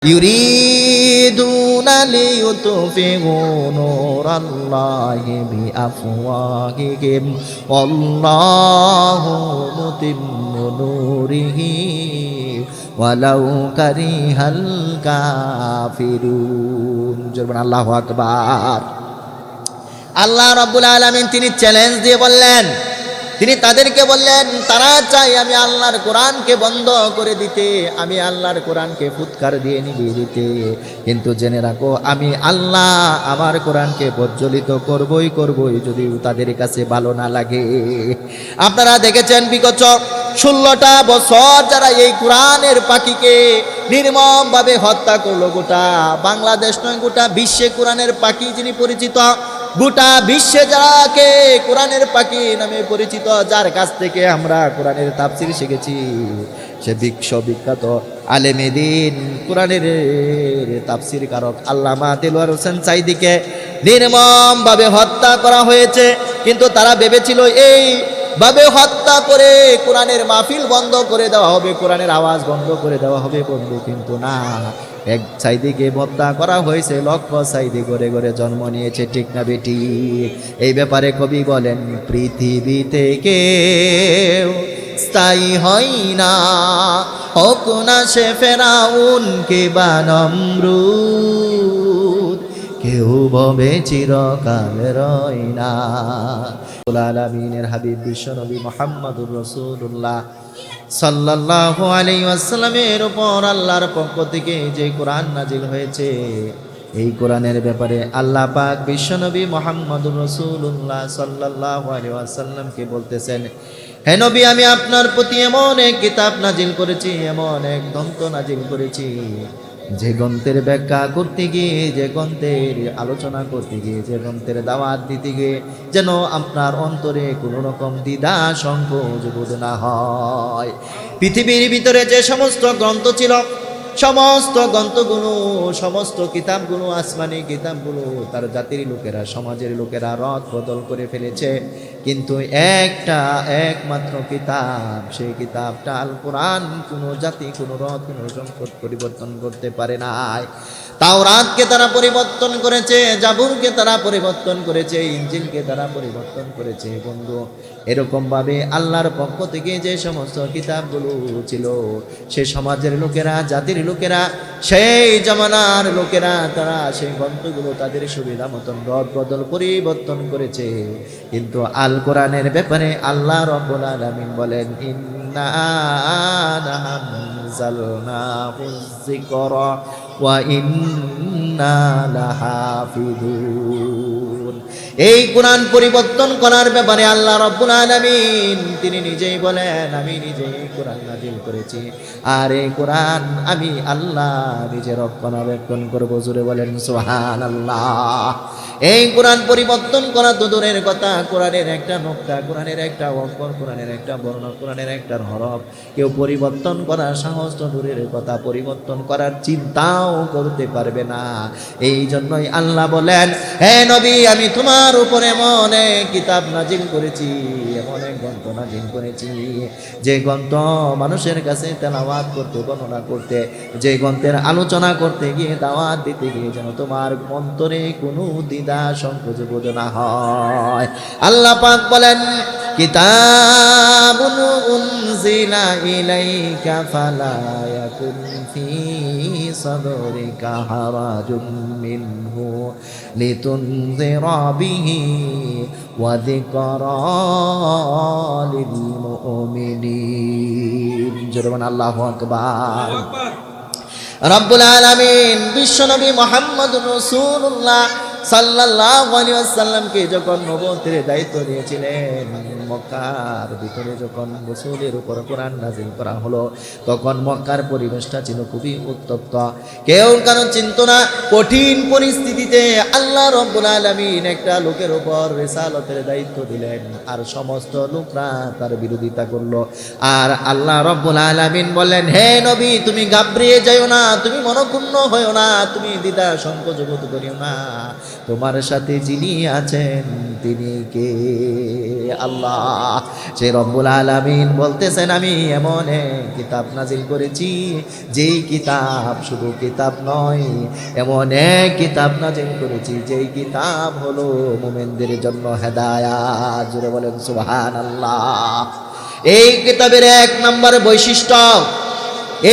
يريدون ليطفئوا نور الله بأفواههم والله متم نوره ولو كره الكافرون জোরে আল্লাহু আকবার। আল্লাহ রাব্বুল আলামিন তিনি চ্যালেঞ্জ দিয়ে বললেন, তিনি তাদেরকে বললেন তারা চাই আমি আল্লাহর কোরআনকে বন্ধ করে দিতে, আমি আল্লাহর কোরআনকে ফুৎকার দিয়ে নিভিয়ে দিতে, কিন্তু জেনে রাখো আমি আল্লাহ আমার কোরআনকে প্রজ্বলিত করবই যদি তাদের কাছে ভালো না লাগে। আপনারা দেখেছেন বিগত 16টা বছর যারা এই কোরআনের পাখিকে নির্মমভাবে হত্যা করলো, গোটা বাংলাদেশ নয় গোটা বিশ্বে কোরআনের পাখি যিনি পরিচিত, গোটা বিশ্বে যাকে কোরআনের পাখি নামে পরিচিত, যার কাছ থেকে আমরা কোরআনের তাফসীর শিখেছি, সে বিশ্ববিখ্যাত আলেমে দ্বীন কোরআনের তাফসীর কারক আল্লামা দেলোয়ার হোসেন সাঈদীকে নির্মমভাবে হত্যা করা হয়েছে। কিন্তু তারা ভেবেছিল এই ভাবে হত্যা করে কোরআনের মাহফিল বন্ধ করে দেওয়া হবে, কোরআনের আওয়াজ বন্ধ করে দেওয়া হবে বন্ধু, কিন্তু না, এক সাঈদীকে হত্যা করা হয়েছে, লক্ষ সাঈদী ঘরে ঘরে জন্ম নিয়েছে, ঠিক না বেটি? এই ব্যাপারে কবি বলেন পৃথিবী থেকে স্থায়ী হয় না, হোক না সে ফেরাউন কিংবা নমরুদ, কেউ ভবে চিরকাল রয় না। আলামিনের হাবিব বিশ্বনবী মুহাম্মদুর রাসূলুল্লাহ সাল্লাল্লাহু আলাইহি ওয়াসাল্লামের উপর আল্লাহর পক্ষ থেকে যে কোরআন নাজিল হয়েছে, এই কোরআনের ব্যাপারে আল্লাহ পাক বিশ্বনবী মুহাম্মদুর রাসূলুল্লাহ সাল্লাল্লাহু আলাইহি ওয়াসাল্লামকে বলতেছেন, হে নবী আমি আপনার প্রতি এমন এক কিতাব নাজিল করেছি, এমন এক গ্রন্থ নাজিল করেছি, যে গ্রন্থের ব্যাখ্যা করতে গিয়ে, যে গ্রন্থের আলোচনা করতে গিয়ে, যে গ্রন্থের দাওয়াত দিতে গিয়ে যেন আপনার অন্তরে কোনো রকম দ্বিধা সংকোচ বোধ না হয়। পৃথিবীর ভিতরে যে সমস্ত গ্রন্থ ছিল, সমস্ত গ্রন্থগুলো, সমস্ত কিতাবগুলো, আসমানি কিতাবগুলো তার জাতির লোকেরা, সমাজের লোকেরা রদ বদল করে ফেলেছে, কিন্তু একমাত্র কিতাব, সেই কিতাবটা আল কোরআন, কোনো জাতি, কোনো রদ, কোনো সংকট পরিবর্তন করতে পারে নাই। তাওরাতকে তারা পরিবর্তন করেছে, জাবুরকে তারা পরিবর্তন করেছে, ইনজিলকে তারা পরিবর্তন করেছে বন্ধু। এরকমভাবে আল্লাহর পক্ষ থেকে যে সমস্ত কিতাবগুলো ছিল, সে সমাজের লোকেরা, জাতির লোকেরা, সেই জামানার লোকেরা, তারা সেই গ্রন্থগুলো তাদের সুবিধা মতন রদ বদল পরিবর্তন করেছে। কিন্তু আল কোরআনের ব্যাপারে আল্লাহ রাব্বুল আলামিন বলেন, ইন্না নাযালনাহু যিকরা ওয়া ইন্না লাহাফিজুন। এই কোরআন পরিবর্তন করার ব্যাপারে আল্লাহ রাব্বুল আলামিন তিনি নিজেই বলেন, আমি নিজেই কোরআন নাজিল করেছি, আর এই কোরআন আমি আল্লাহ নিজে রক্ষণাবেক্ষণ করবো। জোরে বলেন সুবহানাল্লাহ। এই কোরআন পরিবর্তন করা তো দূরের কথা, কোরআনের একটা নোক্তা, কোরআনের একটা অক্ষর, কোরআনের একটা বর্ণ, কোরআনের একটা হরফ কেউ পরিবর্তন করার সাহস তো দূরের কথা, পরিবর্তন করার চিন্তাও করতে পারবে না। এই জন্যই আল্লাহ বলেন, হে নবী আমি তোমার উপরে এমন এক কিতাব নাজিল করেছি, এমন এক গ্রন্থ নাজিল করেছি, যে গ্রন্থ মানুষের কাছে তেলাওয়াত করতে, বর্ণনা করতে, যে গ্রন্থের আলোচনা করতে গিয়ে, দাওয়াত দিতে গিয়ে যেন তোমার অন্তরে কোনো দ্বিধা সংকোচ বোধ না হয়। আল্লাহ পাক বলেন, কিতাবুন উনজিলা ইলাইকা ফালা ইয়াকুন ফি সাদরিকা হারাজুম মিনহু লিতুনযিরা বিহি ওয়া যিকরা লিল মুমিনিন। জোরে আল্লাহু আকবার। রব্বুল আলামিন বিশ্বনবী মুহাম্মদুর রাসূলুল্লাহ সাল্লাল্লাহু আলাইহি ওয়াসাল্লামকে যখন নবুয়তের দায়িত্ব দিয়েছিলেন, মক্কার ভিতরে যখন রাসূলের উপর কোরআন নাযিল করা হলো, তখন মক্কার পরিবেশটা ছিল খুবই উত্তপ্ত, কেউ কারো চিন্ত না। কঠিন পরিস্থিতিতে আল্লাহ রাব্বুল আলামিন একটা লোকের উপর রিসালাতের দায়িত্ব দিলেন, আর সমস্ত লোকরা তার বিরোধিতা করলো। আর আল্লাহ রাব্বুল আলামিন বললেন, হে নবী তুমি ঘাবড়িয়ে যাও না, তুমি মনক্ষুণ্ণ হয়ো না, তুমি দ্বিধা সংকোচ বোধ করিও না, তোমার সাথে যিনি আছেন তিনি কে? আল্লাহ। সে রব্বুল আলামিন বলতেছেন, আমি এমন এক কিতাব নাজিল করেছি, যেই কিতাব শুধু কিতাব নয়, এমন এক কিতাব নাজিল করেছি যেই কিতাব হলো মুমিনদের জন্য হেদায়াত। জোরে বলেন সুবহানাল্লাহ। এই কিতাবের এক নম্বর বৈশিষ্ট্য,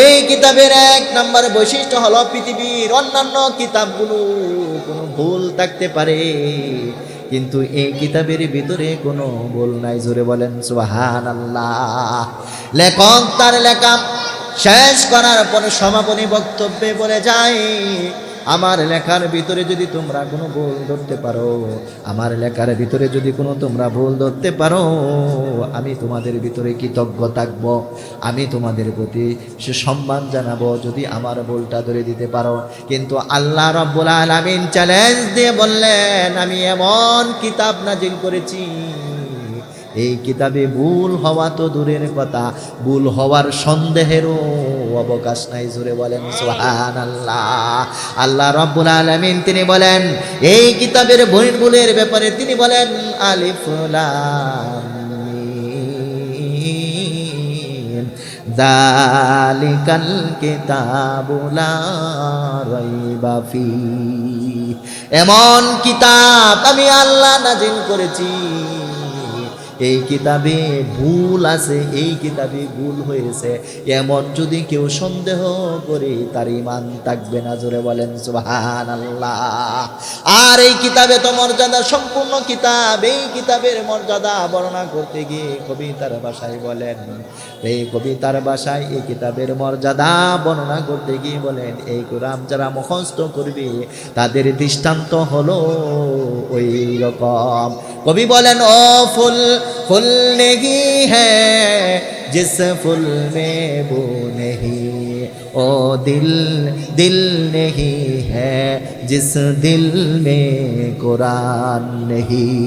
এই কিতাবের এক নম্বর বৈশিষ্ট্য হলো পৃথিবীর অন্যান্য কিতাবগুলো কোনো ভুল থাকতে পারে, কিন্তু এই কিতাবের ভিতরে কোনো ভুল নাই। জোরে বলেন সুবহানাল্লাহ। লেখক তার লেখা শেষ করার পরে সমাপনী বক্তব্যে বলে যায়, আমার লেখার ভিতরে যদি তোমরা কোনো ভুল ধরতে পারো, আমার লেখার ভিতরে যদি কোনো তোমরা ভুল ধরতে পারো, আমি তোমাদের ভিতরে কৃতজ্ঞ থাকব, আমি তোমাদের প্রতি সে সম্মান জানাবো যদি আমার ভুলটা ধরে দিতে পারো। কিন্তু আল্লাহ রাব্বুল আলামিন চ্যালেঞ্জ দিয়ে বললেন, আমি এমন কিতাব নাজিল করেছি, এই কিতাবে ভুল হওয়া তো দূরের কথা, ভুল হওয়ার সন্দেহেরও অবকাশ নাই। জোরে বলেন সুবহানাল্লাহ। আল্লাহ রাব্বুল আলামিন তিনি বলেন এই কিতাবের ভুলের ব্যাপারে তিনি বলেন, আলিফ লাম মিম যালিকাল কিতাবু লা রাইবা ফীহি। এমন কিতাব আমি আল্লাহ নাজিল করেছি, এই কিতাবে ভুল আছে, এই কিতাবে ভুল হয়েছে, এমন যদি কেউ সন্দেহ করে তার ঈমান থাকবে না। জোরে বলেন সুবহানাল্লাহ। আর এই কিতাবে তো মর্যাদা সম্পূর্ণ কিতাব, এই কিতাবের মর্যাদা বর্ণনা করতে গিয়ে কবিতার ভাষায় বলেন, এই কবিতার ভাষায় এই কিতাবের মর্যাদা বর্ণনা করতে গিয়ে বলেন, এই কোরআন যারা মুখস্থ করবে তাদের দৃষ্টান্ত হলো ওই রকম। কবি বলেন, ও ফুল ফুল নেহি হ্যাঁ जिस फूल में वो नहीं, ओ दिल दिल नहीं है जिस दिल में कुरान नहीं।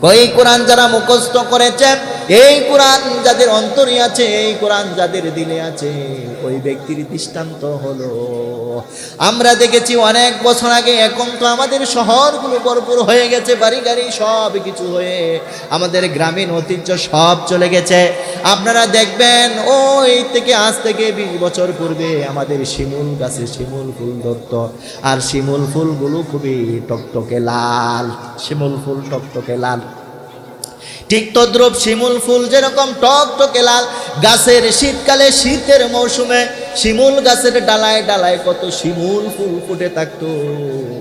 कोई कुरान যারা মুখস্থ করেছেন, এই কোরআন যাদের অন্তরে আছে, এই কোরআন যাদের দিলে আছে, ওই ব্যক্তির দৃষ্টান্ত হলো, আমরা দেখেছি অনেক বছর আগে, এখন তো আমাদের শহরগুলো ভরপুর হয়ে গেছে, বাড়ি গাড়ি সব কিছু হয়ে আমাদের গ্রামীণ ঐতিহ্য সব চলে গেছে। আপনারা দেখবেন ওই থেকে আজ থেকে 20 বছর পূর্বে আমাদের শিমুল গাছে শিমুল ফুল ধরত, আর শিমুল ফুলগুলো খুবই টকটকে লাল, শিমুল ফুল টকটকে লাল। ঠিক তদ্রূপ শিমুল ফুল যেরকম টকটকে লাল, গাছের শীতকালে শীতের মৌসুমে শিমুল গাছের ডালায় ডালায় কত শিমুল ফুল ফুটে থাকতো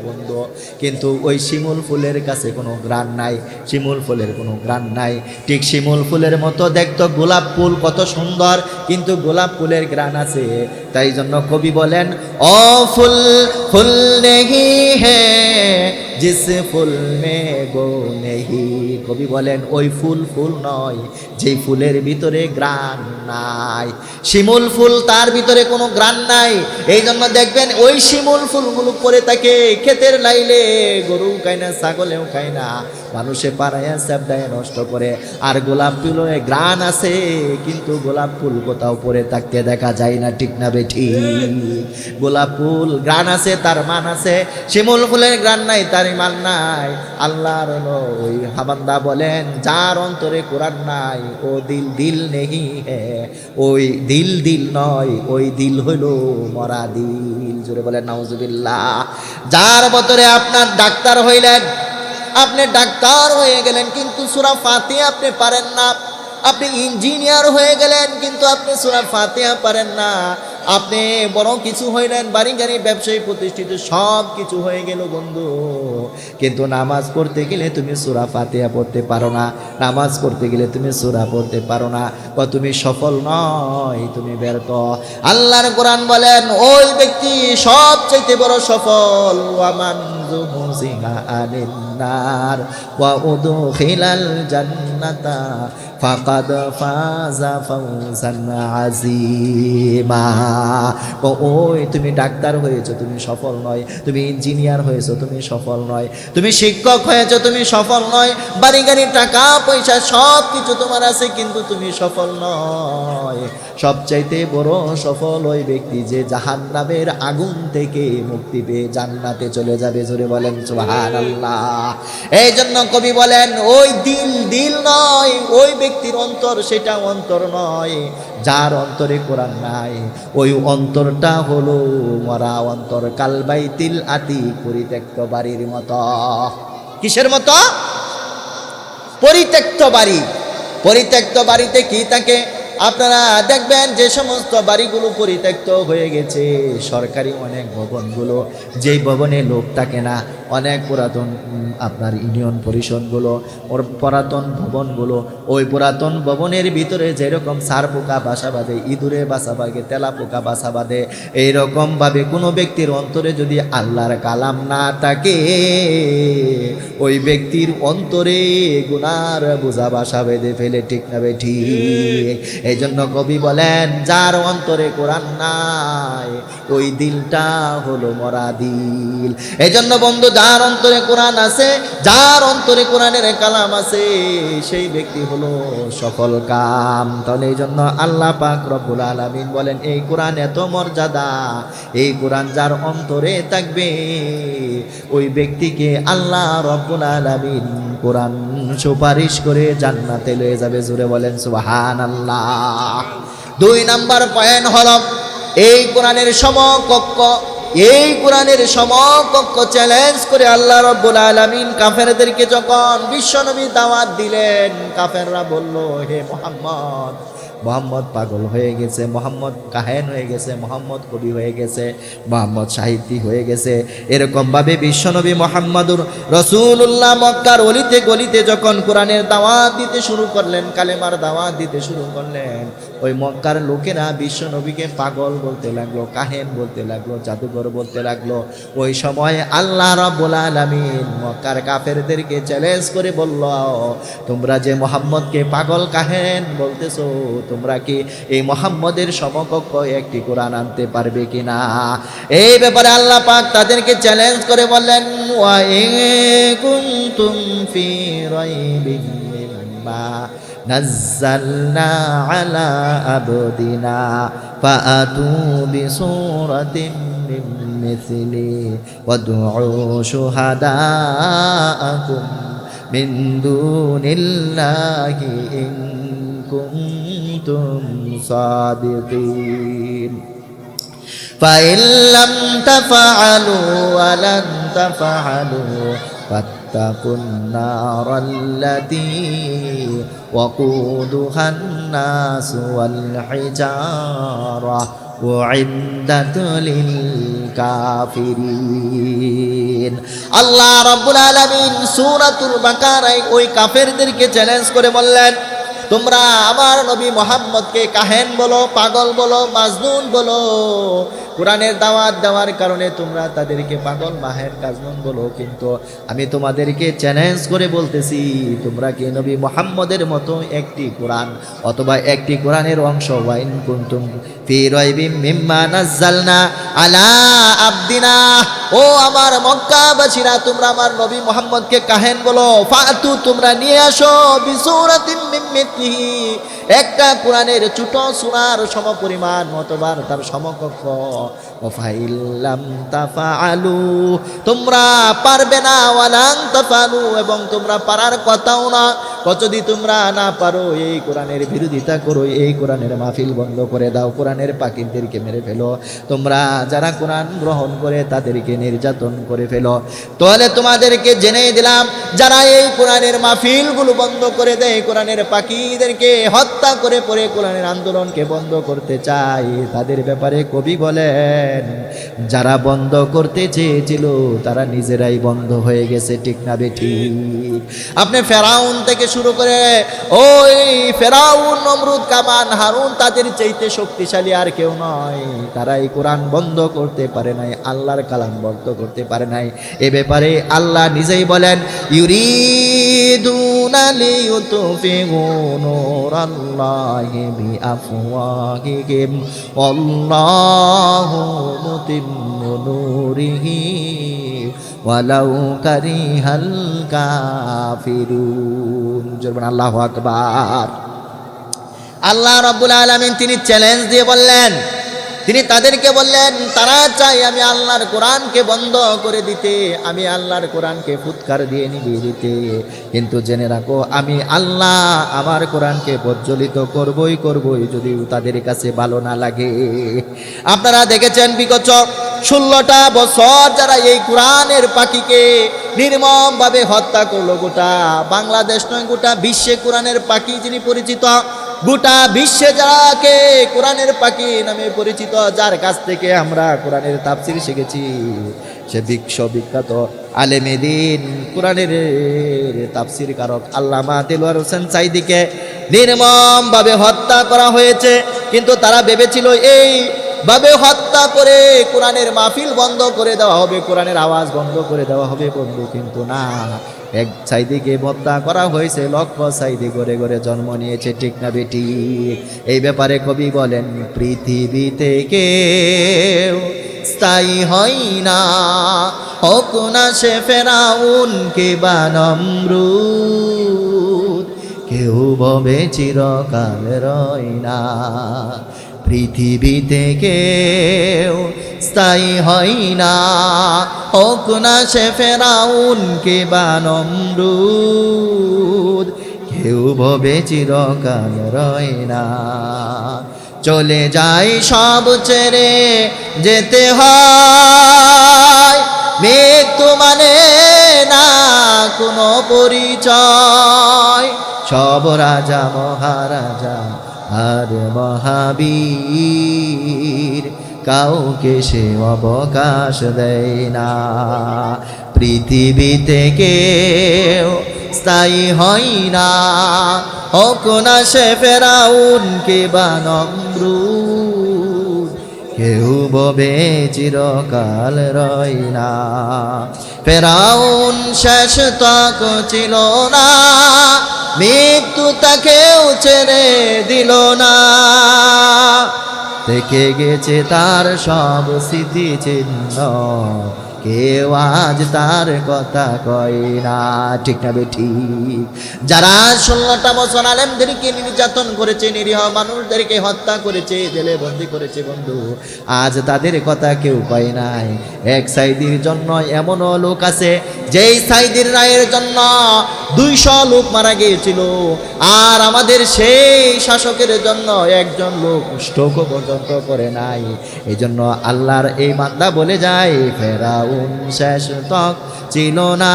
বন্ধু, কিন্তু ওই শিমুল ফুলের কাছে কোনো ঘ্রাণ নাই, শিমুল ফুলের কোনো ঘ্রাণ নাই। ঠিক শিমুল ফুলের মতো দেখতো গোলাপ ফুল কত সুন্দর, কিন্তু গোলাপ ফুলের ঘ্রাণ আছে। তাই জন্য কবি বলেন, ও ফুল ফুল নেহি হ্যাঁ জিস ফুল মে গো নেহি। কবি বলেন ওই ফুল ফুল নয় যেই ফুলের ভিতরে ঘ্রাণ নাই, শিমুল ফুল তার ভিতরে কোনো ঘ্রাণ নাই। এই জন্য দেখবেন ওই শিমুল ফুলগুলো পরে থাকে ক্ষেতের লাইলে, গরু খায় না, ছাগলেও খায় না, মানুষে পাড়ায় চাপড়ায় নষ্ট করে। আর গোলাপ ফুলের ঘ্রাণ আছে, কিন্তু গোলাপ ফুল কোথাও পরে থাকতে দেখা যায় না, ঠিক না বেঠি? গোলাপ ফুল ঘ্রাণ আছে তার মান আছে, শিমুল ফুলের ঘ্রাণ নাই তার মান নাই। আল্লাহর ওই হাবান্দা বলেন, যার অন্তরে কোরআন নাই ও দিল দিল নেহি হ্যাঁ, ওই দিল দিল নয়, ওই দিল হইল মরা দিল। জোরে বলেন নাউজুবিল্লাহ। যার ভিতরে আপনার ডাক্তার হইলেন, আপনি ডাক্তার হয়ে গেলেন কিন্তু সূরা ফাতিহা আপনি পারেন না, আপনি ইঞ্জিনিয়ার হয়ে গেলেন কিন্তু আপনি সূরা ফাতিহা পারেন না, আপনি বড় কিছু হইলেন, বাড়ি গাড়ি ব্যবসায়ী প্রতিষ্ঠিত সব কিছু হয়ে গেল বন্ধু, কিন্তু নামাজ পড়তে গেলে তুমি সূরা ফাতিহা পড়তে পারো না, নামাজ পড়তে গেলে তুমি সূরা পড়তে পারো না, তুমি সফল নয়, তুমি ব্যর্থ। আল্লাহর কোরআন বলেন ওই ব্যক্তি সবচেয়ে বড় সফল, ওয়ামান যুহজিহা আনিন নার ওয়া উদখিলাল জান্নাতা ফাকাদ ফাযা ফাওজান আযীমা। ওই তুমি ডাক্তার হয়েছো তুমি সফল নয়, তুমি ইঞ্জিনিয়ার হয়েছো তুমি সফল নয়, তুমি শিক্ষক হয়েছো তুমি সফল নয়, বাড়ি গাড়ি টাকা পয়সা সব কিছু তোমার আছে কিন্তু তুমি সফল নয়। সবচাইতে বড় সফল ওই ব্যক্তি যে জাহান্নামের আগুন থেকে মুক্তি পেয়ে জান্নাতে চলে যাবে। জোরে বলেন সুবহানাল্লাহ। এই জন্য কবি বলেন ওই দিল নয়, ওই ব্যক্তির অন্তর সেটা অন্তর নয়, যার অন্তরে কোরআন নাই ওই অন্তরটা হলো মরা অন্তর, কালবাইতিল আতিক, পরিত্যক্ত বাড়ির মতো। কিসের মতো? পরিত্যক্ত বাড়ি। পরিত্যক্ত বাড়িতে কি থাকে? আপনারা দেখবেন যে সমস্ত বাড়িগুলো পরিত্যক্ত হয়ে গেছে, সরকারি অনেক ভবনগুলো, যেই ভবনে লোক থাকে না, অনেক পুরাতন আপনার ইউনিয়ন পরিষদগুলো, ওর পুরাতন ভবনগুলো, ওই পুরাতন ভবনের ভিতরে যেরকম সার পোকা বাসা বাঁধে, ইঁদুরে বাসা বাঁধে, তেলা পোকা বাসা বাঁধে, এইরকমভাবে কোনো ব্যক্তির অন্তরে যদি আল্লাহর কালাম না থাকে, ওই ব্যক্তির অন্তরে গুনার বোঝা বাসা বেঁধে ফেলে। ঠিক না ঠিক? এই জন্য কবি বলেন যার অন্তরে কোরআন নাই ওই দিলটা হলো মরা দিল। এই জন্য বন্ধু, যার অন্তরে কোরআন আছে, যার অন্তরে কোরআনের কালাম আছে, সেই ব্যক্তি হলো সফল কাম। তাহলে এই জন্য আল্লাহ পাক রব্বুল আলামিন বলেন এই কোরআন এত মর্যাদা, এই কোরআন যার অন্তরে থাকবে ওই ব্যক্তিকে আল্লাহ রব্বুল আলামিন কোরআন সুপারিশ করে জান্নাতে লয়ে যাবে। জোরে বলেন সুবহানাল্লাহ। 2 নাম্বার পয়েন্ট হলো এই কোরআনের সমকক্ষ, এই কোরআনের সমকক্ষ চ্যালেঞ্জ করে আল্লাহ রাব্বুল আলামিন কাফেরদেরকে যখন বিশ্বনবী দাওয়াত দিলেন, কাফেররা বলল হে মুহাম্মদ, মোহাম্মদ পাগল হয়ে গেছে, মোহাম্মদ কাহেন হয়ে গেছে, মোহাম্মদ কবি হয়ে গেছে, মোহাম্মদ সাহিত্যিক হয়ে গেছে। এরকমভাবে বিশ্বনবী মোহাম্মদুর রসুল্লাহ মক্কার অলিতে গলিতে যখন কোরআনের দাওয়াত দিতে শুরু করলেন, কালেমার দাওয়াত দিতে শুরু করলেন, ওই মক্কার লোকেরা বিশ্বনবীকে পাগল বলতে লাগলো, কাহেন বলতে লাগলো, জাদুঘর বলতে লাগলো। ওই সময় আল্লাহ রাব্বুল আলামিন মক্কার কাফেরদেরকে চ্যালেঞ্জ করে বলল, তোমরা যে মোহাম্মদকে পাগল কাহেন বলতেছো, তোমরা কি এই মুহাম্মদের সমকক্ষ একটি কোরআন আনতে পারবে কিনা? এই ব্যাপারে আল্লাহ পাক তাদেরকে চ্যালেঞ্জ করে বললেন, ওয়া ইন কুনতুম ফি রাইবিন মিম্মা নাযালনা আলা আবদিনা ফাআতু বিসূরাতিন মিন মিছলি ওয়াদউ শুহাদাআকুম মিন দুনিল্লাহি ইন কুনতুম সাদিকিন ফাইন লাম তাফআলু ওয়া লান তাফআলু ফাত্তাকুন নারাল্লাতী ওয়াকুদুহান নাস ওয়াল হিজারা উইদ্দাত লিল কাফিরিন। আল্লাহ রাব্বুল আলামিন সূরাতুল বাকারায় ওই কাফেরদেরকে চ্যালেঞ্জ করে বললেন, তোমরা আমার নবী মুহাম্মদকে কাহেন বলো, পাগল বলো, মাজনুন বলো, কোরআনের দাওয়াত দেওয়ার কারণে তোমরা তাদেরকে পাগল, মাহের, কাজনুন বলো, কিন্তু আমি তোমাদেরকে চ্যালেঞ্জ করে বলতেছি, তোমরা কি নবী মুহাম্মদের মতো একটি কোরআন অথবা একটি কোরআনের অংশ, ওয়াইন কুনতুম ফি রাইবিম মিম্মা নাযালনা আলা আবদিনা, ও আমার মক্কাবাসীরা, তোমরা আমার নবী মুহাম্মদকে কাহেন বলো, ফাতু, তোমরা নিয়ে আসো বিসূরাতিন মিন মিথলিহি, একটা কোরআনের ছোট সূরার সমপরিমাণ অথবা তার সমকক্ষ। ওয়াফাইল্লাম তাফআলু, তোমরা পারবে না, ওয়ালান তাফআলু, এবং তোমরা পারার কথাও না। যদি তোমরা না পারো, এই কোরআনের বিরোধিতা করো, এই কোরআনের মাহফিল বন্ধ করে দাও, কোরআনের পাখিদেরকে মেরে ফেলো, তোমরা যারা কোরআন গ্রহণ করে তাদেরকে নির্যাতন করে ফেলো। তাহলে তোমাদেরকে জেনে দিলাম, যারা এই কোরআনের মাহফিলগুলো বন্ধ করে দেয়, কোরআনের পাখিদেরকে হত্যা করে পরে কোরআনের আন্দোলনকে বন্ধ করতে চায়, তাদের ব্যাপারে কবি বলেন, যারা বন্ধ করতে চেয়েছিল তারা নিজেরাই বন্ধ হয়ে গেছে। ঠিক না বেঠিক? আপনি ফেরাউন থেকে শুরু করে ওই ফেরাউন, নমরুদ, কামান, হারুন, তাদের চাইতে শক্তিশালী আর কেউ নয়। তারা এই কোরআন বন্ধ করতে পারে নাই, আল্লাহর কালাম বন্ধ করতে পারে নাই। এ ব্যাপারে আল্লাহ নিজেই বলেন, ইউরিদুনা লিইউতফিউ নূরাল্লাহি বিআফওয়াহিহিম ওয়াল্লাহু মুতিম্মু নূরিহি ওয়ালাউ কারিহাল কাফিরুন। জোরে আল্লাহু আকবার। আল্লাহ রাব্বুল আলামিন তিনি চ্যালেঞ্জ দিয়ে বললেন, তিনি তাদেরকে বললেন, তারা চাই আমি আল্লাহর কোরআনকে বন্ধ করে দিতে, আমি আল্লাহর কোরআনকে ফুৎকার দিয়ে নিভিয়ে দিতে, কিন্তু জেনে রাখো আমি আল্লাহ আমার কোরআনকে প্রজ্বলিত করবই যদি তাদের কাছে ভালো না লাগে। আপনারা দেখেছেন বিগত 16টা বছর যারা এই কোরআনের পাখিকে নির্মমভাবে হত্যা করলো, গোটা বাংলাদেশ নয় গোটা বিশ্বে কোরআনের পাখি যিনি পরিচিত, গোটা বিশ্বে যাকে কোরআনের পাখি নামে পরিচিত, যার কাছ থেকে আমরা কোরআনের তাফসীর শিখেছি, সে বিশ্ববিখ্যাত আলেমে দ্বীন কোরআনের তাফসীর কারক আল্লামা দেলোয়ার হোসেন সাঈদীকে নির্মমভাবে হত্যা করা হয়েছে। কিন্তু তারা ভেবেছিল এই ভাবে হত্যা করে কোরআনের মাহফিল বন্ধ করে দেওয়া হবে, কোরআনের আওয়াজ বন্ধ করে দেওয়া হবে বন্ধু, কিন্তু না, এক সাঈদীকে হত্যা করা হয়েছে, লক্ষ সাঈদী ঘরে ঘরে জন্ম নিয়েছে, ঠিক না বেটি? এই ব্যাপারে কবি বলেন, পৃথিবীতে কেউ স্থায়ী হয় না, হোক না সে ফেরাউন কিংবা নমরুদ, কেউ ববে চিরকাল রয় না। পৃথিবীতে কেউ স্থায়ী হয় না, হোক না সে ফেরাউন কিংবা নমরুদ, কেউ ববে চিরকাল রয় না। চলে যাই সব ছেড়ে যেতে হয়, মৃত্যু মানে না কোনো পরিচয়, সব রাজা মহারাজা আর মহাবীর কাউকে সে অবকাশ দেয় না। পৃথিবীতে কেউ স্থায়ী হয় না, হোক না সে ফেরাউন কিংবা নমরুদ, কেউ ববে চিরকাল রয় না। ফেরাউন শেষ তক ছিল না, মৃত্যু তাকেও ছেড়ে দিল না, থেকে গেছে তার সব স্মৃতি চিহ্ন, কেউ আজ তার কথা কয় না, ঠিক না ঠিক? যারা 16টা বছর আলেমদেরকে নির্যাতন করেছে, নিরীহ মানুষদেরকে হত্যা করেছে, জেলে বন্দি করেছে বন্ধু, আজ তাদের কথা কেউ কয় নাই। এক সাঈদীর জন্য এমনও লোক আছে যেই সাঈদীর রায়ের জন্য 200 লোক মারা গিয়েছিল, আর আমাদের সেই শাসকের জন্য একজন লোক স্ট্রোক পর্যন্ত করে নাই। এই জন্য আল্লাহর এই বান্দা বলে যায়, ফেরাউন শেষ তক ছিল না,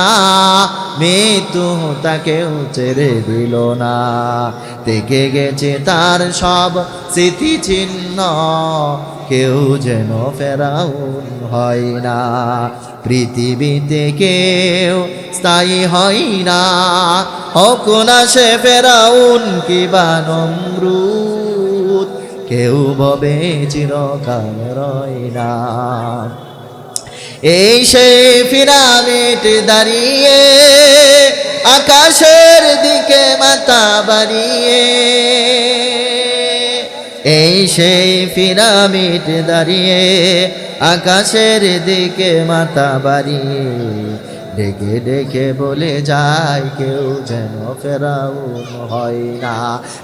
মৃত্যু তাকেও ছেড়ে দিল না, থেকে গেছে তার সব স্মৃতি চিহ্ন, কেউ যেন ফেরাউন হয় না। পৃথিবীতে কেউ স্থায়ী হয় না, হোক না সে ফেরাউন কিংবা নমরুদ, কেউ ববে চিরকাল রয় না। এই সেই পিরামিড দাঁড়িয়ে আকাশের দিকে মাথা বাড়িয়ে, এই সেই পিরামিড দাঁড়িয়ে আকাশের দিকে মাথা বাড়িয়ে, ডেকে ডেকে বলে যায় কেউ যেন ফেরাউন হয় না।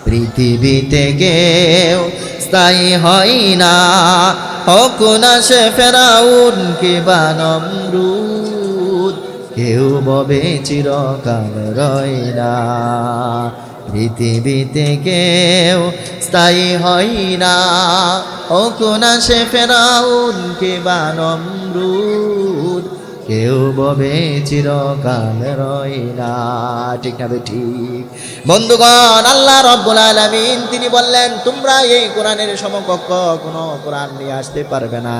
পৃথিবীতে কেউ স্থায়ী হয় না, হোক না সে ফেরাউন কিংবা নমরুদ, কেউ ববে চিরকাল রয় না। পৃথিবীতে কেউ স্থায়ী হয় না, হোক না সে ফেরাউন কিংবা নমরুদ, কেউ ববে চিরকাল রয় না, ঠিক না ঠিক? বন্ধুগণ, আল্লাহ রাব্বুল আলামিন তিনি বললেন, তোমরা এই কোরআনের সমকক্ষ কোনো কোরআন নিয়ে আসতে পারবে না,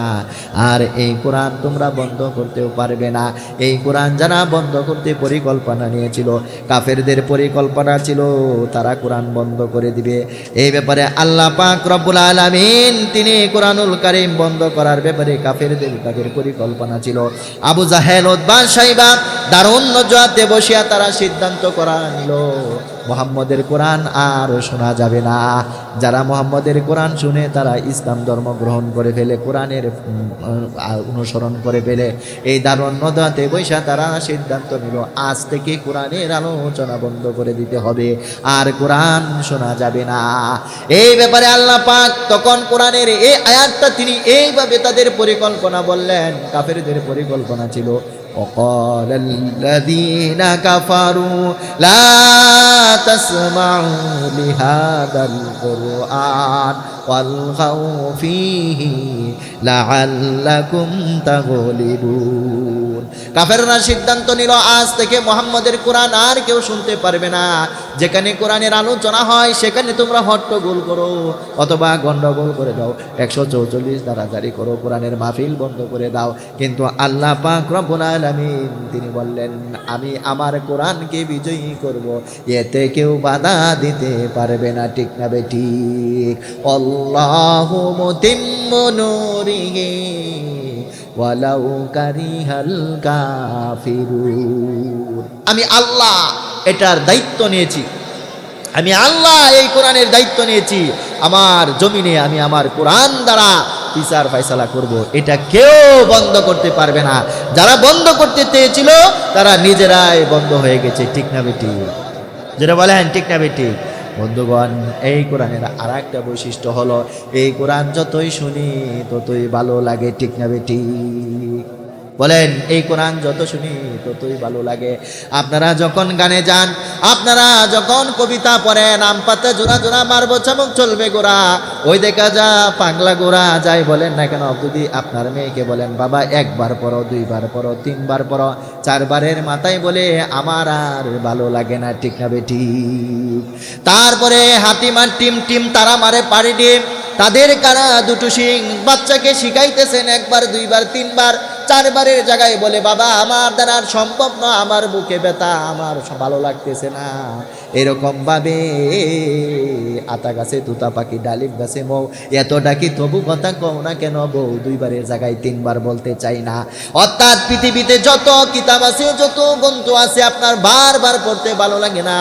আর এই কোরআন তোমরা বন্ধ করতেও পারবে না। এই কোরআন যারা বন্ধ করতে পরিকল্পনা নিয়েছিল, কাফেরদের পরিকল্পনা ছিল তারা কোরআন বন্ধ করে দিবে। এই ব্যাপারে আল্লাহ পাক রব্বুল আলামিন তিনি কোরআনুল কারীম বন্ধ করার ব্যাপারে কাফেরদের তাদের পরিকল্পনা ছিল। আবু জাহেল, উতবা, শাইবা দারুন নজওয়াতে বসিয়া তারা সিদ্ধান্ত করা নিল, মুহাম্মদের কোরআন আর শোনা যাবে না। যারা মুহাম্মদের কোরআন শুনে তারা ইসলাম ধর্ম গ্রহণ করে ফেলে, কোরআনের অনুসরণ করে ফেলে। এই দারুণ নদাতে বৈশা তারা সিদ্ধান্ত নিল আজ থেকে কোরআনের আলোচনা বন্ধ করে দিতে হবে, আর কোরআন শোনা যাবে না। এই ব্যাপারে আল্লাহ পাক তখন কোরআনের এই আয়াতটা তিনি এইভাবে তাদের পরিকল্পনা বললেন। কাফেরদের পরিকল্পনা ছিল وقال الذين كفروا لا تسمعوا لهذا القرآن والغوا فيه لعلكم تغلبون। কাফেররা সিদ্ধান্ত নিল আজ থেকে মুহাম্মদের কোরআন আর কেউ শুনতে পারবে না। যেখানে কোরআনের আলোচনা হয় সেখানে তোমরা হট্টগোল করো অথবা গন্ডগোল করে দাও, 144 ধারা জারি করো, কোরআনের মাহফিল বন্ধ করে দাও। কিন্তু আল্লাহ পাক রব্বুল আলামিন তিনি বললেন আমি আমার কোরআনকে বিজয়ী করব, এতে কেউ বাধা দিতে পারবে না। ঠিক না বেঠিক? আল্লাহু মুতিম্মু নূরিহি ওয়ালাউ কারিহাল কাফিরুন। আমি আল্লাহ এটার দায়িত্ব নিয়েছি, আমি আল্লাহ এই কোরআনের দায়িত্ব নিয়েছি। আমার জমিনে আমি আমার কোরআন দ্বারা বিচার ফয়সালা করব, এটা কেউ বন্ধ করতে পারবে না। যারা বন্ধ করতে চেয়েছিল তারা নিজেরাই বন্ধ হয়ে গেছে। ঠিক না বেটি? যেটা বলেন ঠিক না বেটি? বন্ধুগণ, এই কোরআনের আর একটা বৈশিষ্ট্য হলো এই কোরআন যতই শুনি ততই ভালো লাগে। ঠিক না বেটি? বলেন, এই কোরআন যত শুনি ততই ভালো লাগে। আপনারা যখন গানে যান, আপনারা যখন কবিতা পড়েন, আম পাতা জোড়া জোড়া মারবো চামক চলবে গোড়া, ওই দেখা যা পাগলা গোড়া যাই বলেন না কেন, যদি আপনার মেয়েকে বলেন বাবা একবার পড়ো, দুইবার পড়ো, তিনবার পড়ো, চারবারের মাথায় বলে আমার আর ভালো লাগে না। ঠিক না বেটি? তারপরে হাতিমার টিম টিম তারা মারে পাড়ি ডিম, তাদের কারা দুটো শিং বাচ্চাকে শিখাইতেছেন একবার দুইবার তিনবার চারবারের জায়গায় বলে বাবা আমার দ্বারা আর সম্ভব না, আমার বুকে ব্যথা, আমার ভালো লাগতেছে না। এরকম ভাবে আতা গাছে তুতা পাখি, ডালিম গাছে মৌ, এত ডাকি তবু কথা কও না কেন বউ, দুইবারের জায়গায় তিনবার বলতে চাই না। অর্থাৎ পৃথিবীতে যত কিতাব আছে, যত গ্রন্থ আছে, আপনার বারবার পড়তে ভালো লাগে না,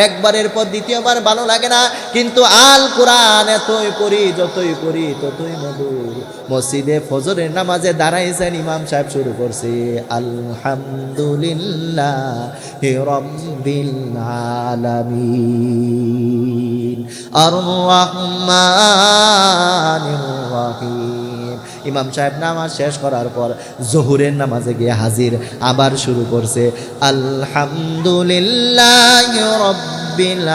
একবারের পর দ্বিতীয়বার ভালো লাগে না। কিন্তু আল কোরআন এতই পড়ি, যতই পড়ি ততই মধুর। মসজিদে ফজরের নামাজে দাঁড়াইছেন, ইমাম সাহেব শুরু করছে আলহামদুলিল্লাহি রাব্বিল আলামিন আর রহমানির রহিম। ইমাম সাহেব নামাজ শেষ করার পর জোহরের নামাজে গিয়ে হাজির, আবার শুরু করছে আলহামদুলিল্লাহি রাব্বিল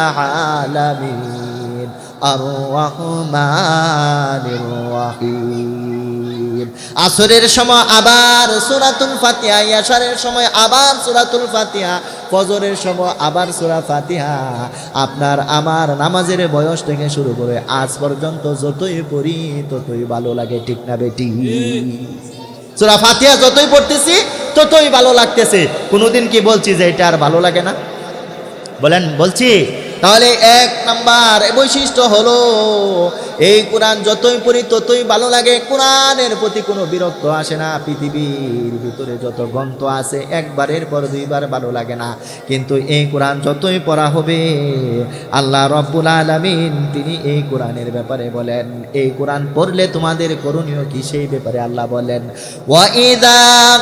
আলামিন আর রহমানির রহিম। আসরের সময় আবার সূরাতুল ফাতিহা, ইয়াশারের সময় আবার সূরাতুল ফাতিহা, ফজরের সময় আবার সূরা ফাতিহা। আপনার আমার নামাজের বয়স থেকে শুরু করে আজ পর্যন্ত যতই পড়ি ততই ভালো লাগে। ঠিক না বেটি? সূরা ফাতিহা যতই পড়তেছি ততই ভালো লাগতেছে। কোনোদিন কি বলছি যে এটা আর ভালো লাগে না? বলেন বলছি? তাহলে এক নাম্বার বৈশিষ্ট্য হলো এই কোরআন যতই পড়ি ততই ভালো লাগে, কোরআনের প্রতি কোনো বিরক্ত আসে না। পৃথিবীর ভিতরে যত গ্রন্থ আছে একবারের পর দুইবার ভালো লাগে না, কিন্তু এই কোরআন যতই পড়া হবে আল্লাহ রব্বুল আলামিন তিনি এই কোরআনের ব্যাপারে বলেন, এই কোরআন পড়লে তোমাদের করণীয় কি সেই ব্যাপারে আল্লাহ বলেন ওয়া ইযা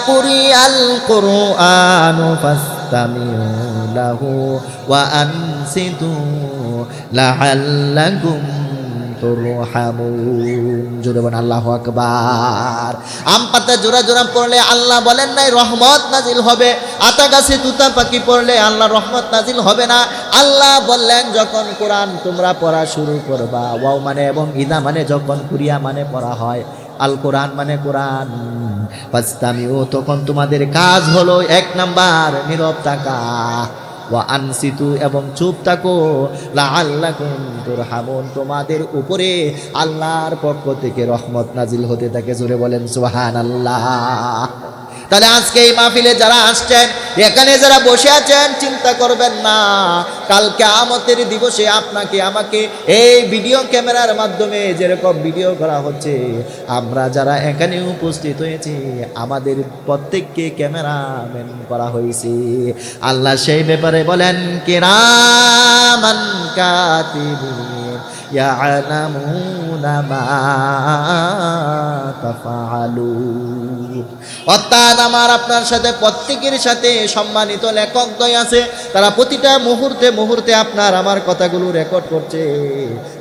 কুরিআল কুরআনু ফাসতামিউ লাহু ওয়া আনসিতু লাআল্লাকুম তুরহামুন। জোরে বলেন আল্লাহু আকবার। আম পাতা জোড়া জোড়া পড়লে আল্লাহ বলেন নাই রহমত নাজিল হবে, আতা গাছে তুতা পাখি পড়লে আল্লাহ রহমত নাজিল হবে না। আল্লাহ বললেন যখন কোরআন তোমরা পড়া শুরু করবা, ওয়াও মানে এবং ইদা মানে যখন, কুরিয়া মানে পড়া হয়, আল কোরআন মানে কোরআন, ফাসতামিউ তখন তোমাদের কাজ হলো এক নাম্বার নীরব থাকা, ওয়া আনসিতু এবং চুপ থাকো, লাআল্লাকুম তুরহামুন তোমাদের উপরে আল্লাহর পক্ষ থেকে রহমত নাজিল হতে থাকে। জোরে বলেন সুবহানাল্লাহ। তাহলে আজকে এই মাহফিলে যারা আসছেন, এখানে যারা বসে আছেন, চিন্তা করবেন না কাল কিয়ামতের দিবসে আপনাকে আমাকে এই ভিডিও ক্যামেরার মাধ্যমে যেরকম ভিডিও করা হচ্ছে, আমরা যারা এখানে উপস্থিত হয়েছি আমাদের প্রত্যেককে ক্যামেরাম্যান করা হয়েছে। আল্লাহ সেই ব্যাপারে বলেন, কিরামান কাতিবিন ইয়ালামুনা মা তাফআলুন। অর্থাৎ আমার আপনার সাথে প্রত্যেকের সাথে সম্মানিত লেখকদ্বয় আছে, তারা প্রতিটা মুহূর্তে মুহূর্তে আপনার আমার কথাগুলো রেকর্ড করছে।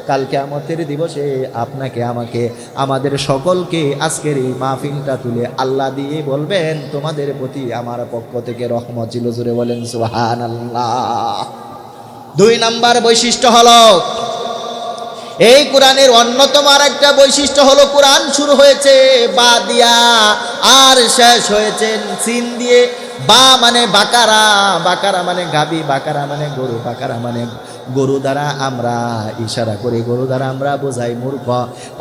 কাল কিয়ামতের দিবসে আপনাকে আমাকে আমাদের সকলকে আজকের এই মাহফিলটা তুলে আল্লাহ দিয়ে বলবেন, তোমাদের প্রতি আমার পক্ষ থেকে রহমত ছিল। জোরে বলেন সুবহানাল্লাহ। 2 নাম্বার বৈশিষ্ট্য হলো, এই কোরআনের অন্যতম আর একটা বৈশিষ্ট্য হলো, কোরআন শুরু হয়েছে বা দিয়া আর শেষ হয়েছে সিন দিয়ে। বা মানে বাকারা, বাকারা মানে গাবি, বাকারা মানে গরু, বাকারা মানে গরু দ্বারা আমরা ইশারা করি, গরু দ্বারা আমরা বোঝাই মূর্খ।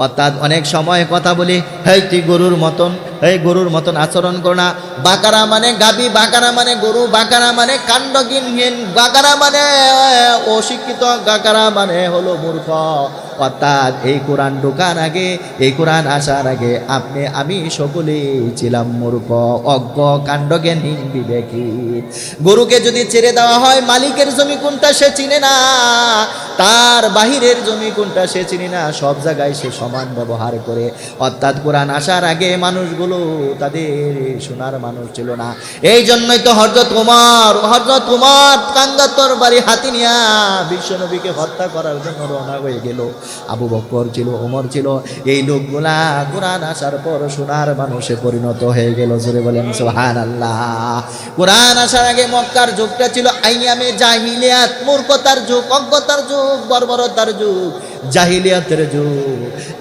অর্থাৎ অনেক সময় কথা বলি, হেই তুই গরুর মতন, এই গরুর মতন আচরণ করো না। বাকারা মানে গাবি, বাকারা মানে গরু, বাকারা মানে কাণ্ডজ্ঞানহীন, বাকারা মানে অশিক্ষিত, বাকারা মানে হলো মূর্খ। অর্থাৎ এই কোরআন ঢোকার আগে, এই কোরআন আসার আগে আপনি আমি সকলেই ছিলাম মূর্খ, অজ্ঞ, কাণ্ডজ্ঞানহীন, বিবেকহীন। গরুকে যদি ছেড়ে দেওয়া হয়, মালিকের জমি কোনটা সে চিনে না, তার বাহিরের জমি কোনটা সে চিনে না, সব জায়গায় সে সমান ব্যবহার করে। অর্থাৎ কোরআন আসার আগে মানুষগুলো তাদের সোনার মানুষ ছিল না। এই জন্যই তো হযরত উমর কাঙ্গাতর বাড়ি হাতি নিয়া বিশ্বনবীকে হত্যা করার জন্য রওনা হয়ে গেল। আবু বকর ছিল, ওমর ছিল, এই লোকগুলা কোরআন আসার পর সোনার মানুষে পরিণত হয়ে গেল। জোরে বলেন সুবহানাল্লাহ। কোরআন আসার আগে মক্কার যুগটা ছিল আইয়ামে জাহিলিয়াত, মূর্খতার যুগ, অজ্ঞতার যুগ, বর্বরতার যুগ, জাহিলিয়াতের যুগ।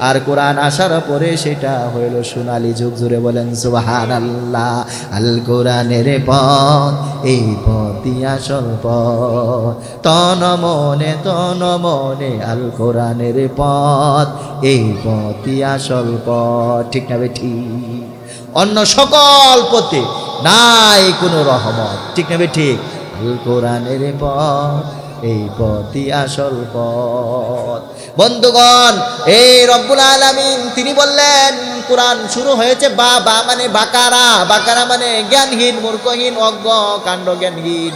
আর কোরআন আসার পরে সেটা হইল সোনালী যুগ। জুড়ে বলেন সুবহানাল্লাহ। আল কোরআনের পথ, এই পথই আসল পথ, তন মনে আল কোরআনের পথ, এই পথই আসল পথ। ঠিক না ঠিক? অন্য সকল পথে নাই কোনো রহমত। ঠিক না ঠিক? আল কোরআনের পথ, এই পথই আসল পথ। বন্ধুগণ, এই রব্বুল আলামিন তিনি বললেন কোরআন শুরু হয়েছে বা মানে বাকারা, বাকারা মানে জ্ঞানহীন, মূর্খহীন, অজ্ঞ, কাণ্ডজ্ঞানহীন।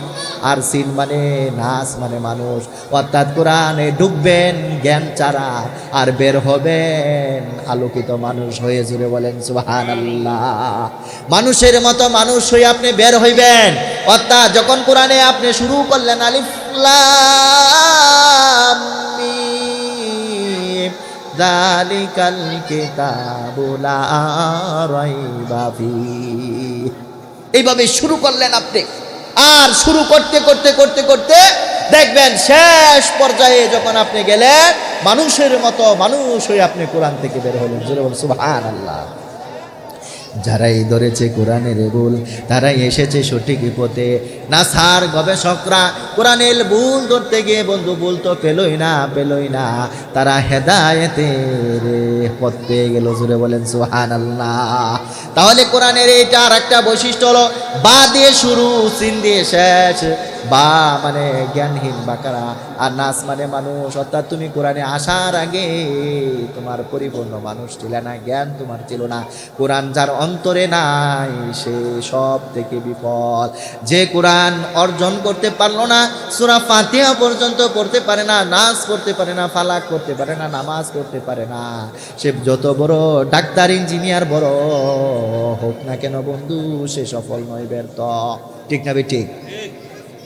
আর সিন মানে নাস মানে মানুষ। অর্থাৎ কোরআনে ঢুকবেন জ্ঞান ছাড়া, আর বের হবেন আলোকিত মানুষ হয়ে। জুড়ে বলেন সুবহানাল্লাহ। মানুষের মতো মানুষ হয়ে আপনি বের হইবেন। অর্থাৎ যখন কোরআনে আপনি শুরু করলেন আলিফ লাম মিম যালিকাল কিতাবু লা রাইবা ফীহ, এইভাবে শুরু করলেন আপনি। আর শুরু করতে করতে করতে করতে দেখবেন শেষ পর্যায়ে যখন আপনি গেলেন, মানুষের মতো মানুষ হয়ে আপনি কোরআন থেকে বের হলেন। জোরে বলুন সুবহানাল্লাহ। যারাই ধরেছে কোরআনের ভুল, তারাই এসেছে সঠিক পথে। নাসার গবেষকরা কোরআনের ভুল ধরতে গিয়ে বন্ধু ভুল তো পেলই না, তারা হেদায়েতের পথ পেয়ে গেল। জুড়ে বলেন সুবহানাল্লাহ। তাহলে কোরআনের এইটা আর একটা বৈশিষ্ট্য হলো, বা দিয়ে শুরু, সিন দিয়ে শেষ। বা মানে জ্ঞানহীন, বাকারা, আর নাস মানে মানুষ। অর্থাৎ তুমি কোরআনে আসার আগে তোমার পরিপূর্ণ মানুষ ছিল না, জ্ঞান তোমার ছিল না। কোরআন যার অন্তরে নাই সে সব থেকে বিফল। যে কোরআন অর্জন করতে পারলো না, সূরা ফাতিহা পর্যন্ত পড়তে পারে না, নাস করতে পারে না, ফালাক করতে পারে না, নামাজ করতে পারে না, সে যত বড় ডাক্তার, ইঞ্জিনিয়ার বড় হোক না কেন বন্ধু, সে সফল নয়, ব্যর্থ। ঠিক না ঠিক?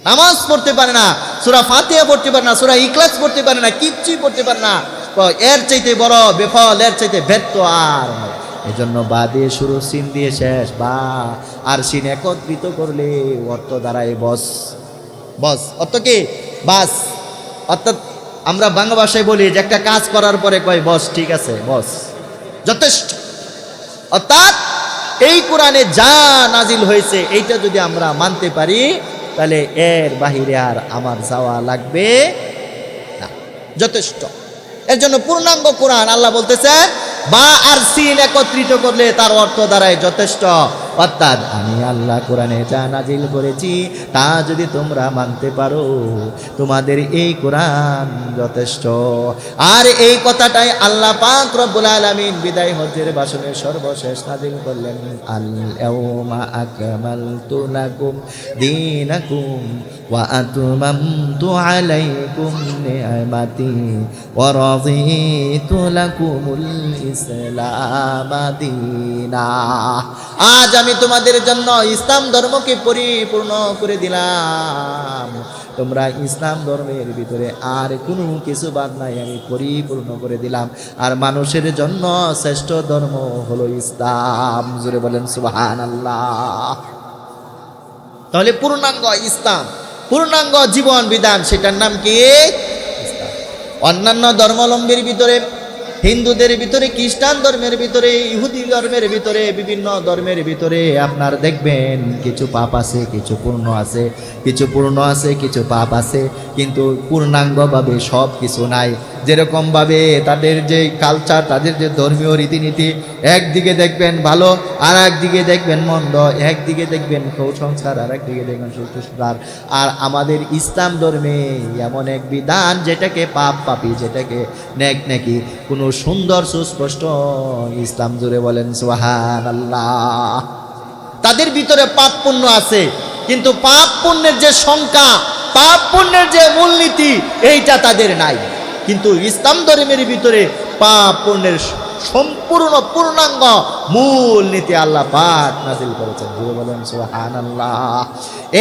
নামাজ পড়তে পারে না, সূরা ফাতিহা পড়তে পারে না, সূরা ইখলাস পড়তে পারে না, কিচ্ছুই পড়তে পারে না, এর চাইতে বড় বিফল, এর চাইতে ব্যর্থ আর। এজন্য বা দিয়ে শুরু, সিন দিয়ে শেষ। বা আর সিন একত্রিত করলে অর্থ দাঁড়ায় বস। বস অর্থ কি? বাস। অর্থাৎ আমরা বাংলা ভাষায় বলি যে একটা কাজ করার পরে কয় বস, ঠিক আছে, বস, যথেষ্ট। অর্থাৎ এই কোরআনে যা নাজিল হয়েছে এইটা যদি আমরা মানতে পারি, তাহলে এর বাহিরে আর আমার যাওয়া লাগবে না, যথেষ্ট। এর জন্য পূর্ণাঙ্গ কোরআন আল্লাহ বলতেছেন বা আর সিন একত্রিত করলে তার অর্থ দাঁড়ায় যথেষ্ট। অর্থাৎ আমি আল্লাহ কোরআনে যা নাজিল করেছি তা যদি তোমরা মানতে পারো তোমাদের এই কোরআন যথেষ্ট। আর এই কথাটাই আল্লাহ পাক রব্বুল আলামিন বিদায় হজ্জের ভাষণের সর্বশেষ নাজিল করলেন, আল ইয়াউমা আকমালতু লাকুম দীনাকুম ওয়া আতমামতু আলাইকুম নি'মাতি ওয়া রাদিতু লাকুমুল ইসলাম দীনা। আজ আমি তোমাদের জন্য ইসলাম ধর্মকে পরিপূর্ণ করে দিলাম। তোমরা ইসলাম ধর্মের ভিতরে আর কোনো কিছু বাদ নাই, আমি পরিপূর্ণ করে দিলাম। আর মানুষের জন্য শ্রেষ্ঠ ধর্ম হলো ইসলাম। জোরে বলেন সুবহানাল্লাহ। তাহলে পূর্ণাঙ্গ ইসলাম, পূর্ণাঙ্গ জীবন বিধান, সেটার নাম কি? ইসলাম। অন্যান্য ধর্মাবলম্বীর ভিতরে, হিন্দুদের ভিতরে, খ্রিস্টান ধর্মের ভিতরে, ইহুদি ধর্মের ভিতরে, বিভিন্ন ধর্মের ভিতরে আপনার দেখবেন কিছু পাপ আছে, কিছু পূর্ণ আছে, কিছু পূর্ণ আছে, কিছু পাপ আছে, কিন্তু পূর্ণাঙ্গভাবে সব কিছু নাই। যেরকমভাবে তাদের যে কালচার, তাদের যে ধর্মীয় রীতিনীতি, একদিকে দেখবেন ভালো, আর একদিকে দেখবেন মন্দ, একদিকে দেখবেন কুসংস্কার, আর একদিকে দেখবেন সুসংস্কার। আর আমাদের ইসলাম ধর্মে এমন এক বিধান যেটাকে পাপ পাপি, যেটাকে নেক নেকি, কোনো সুন্দর সুস্পষ্ট ইসলাম। জুড়ে বলেন সুবহানাল্লাহ। তাদের ভিতরে পাপ পুণ্য আছে, কিন্তু পাপ পুণ্যের যে সংখ্যা, পাপ পুণ্যের যে মূলনীতি, এইটা তাদের নাই। কিন্তু ইসলাম ধর্মের ভিতরে পাপ পুণ্যের সম্পূর্ণ পূর্ণাঙ্গ মূল নীতি আল্লাহ পাক নাযিল করেছেন। জুড়ে বলেন সুবহানাল্লাহ।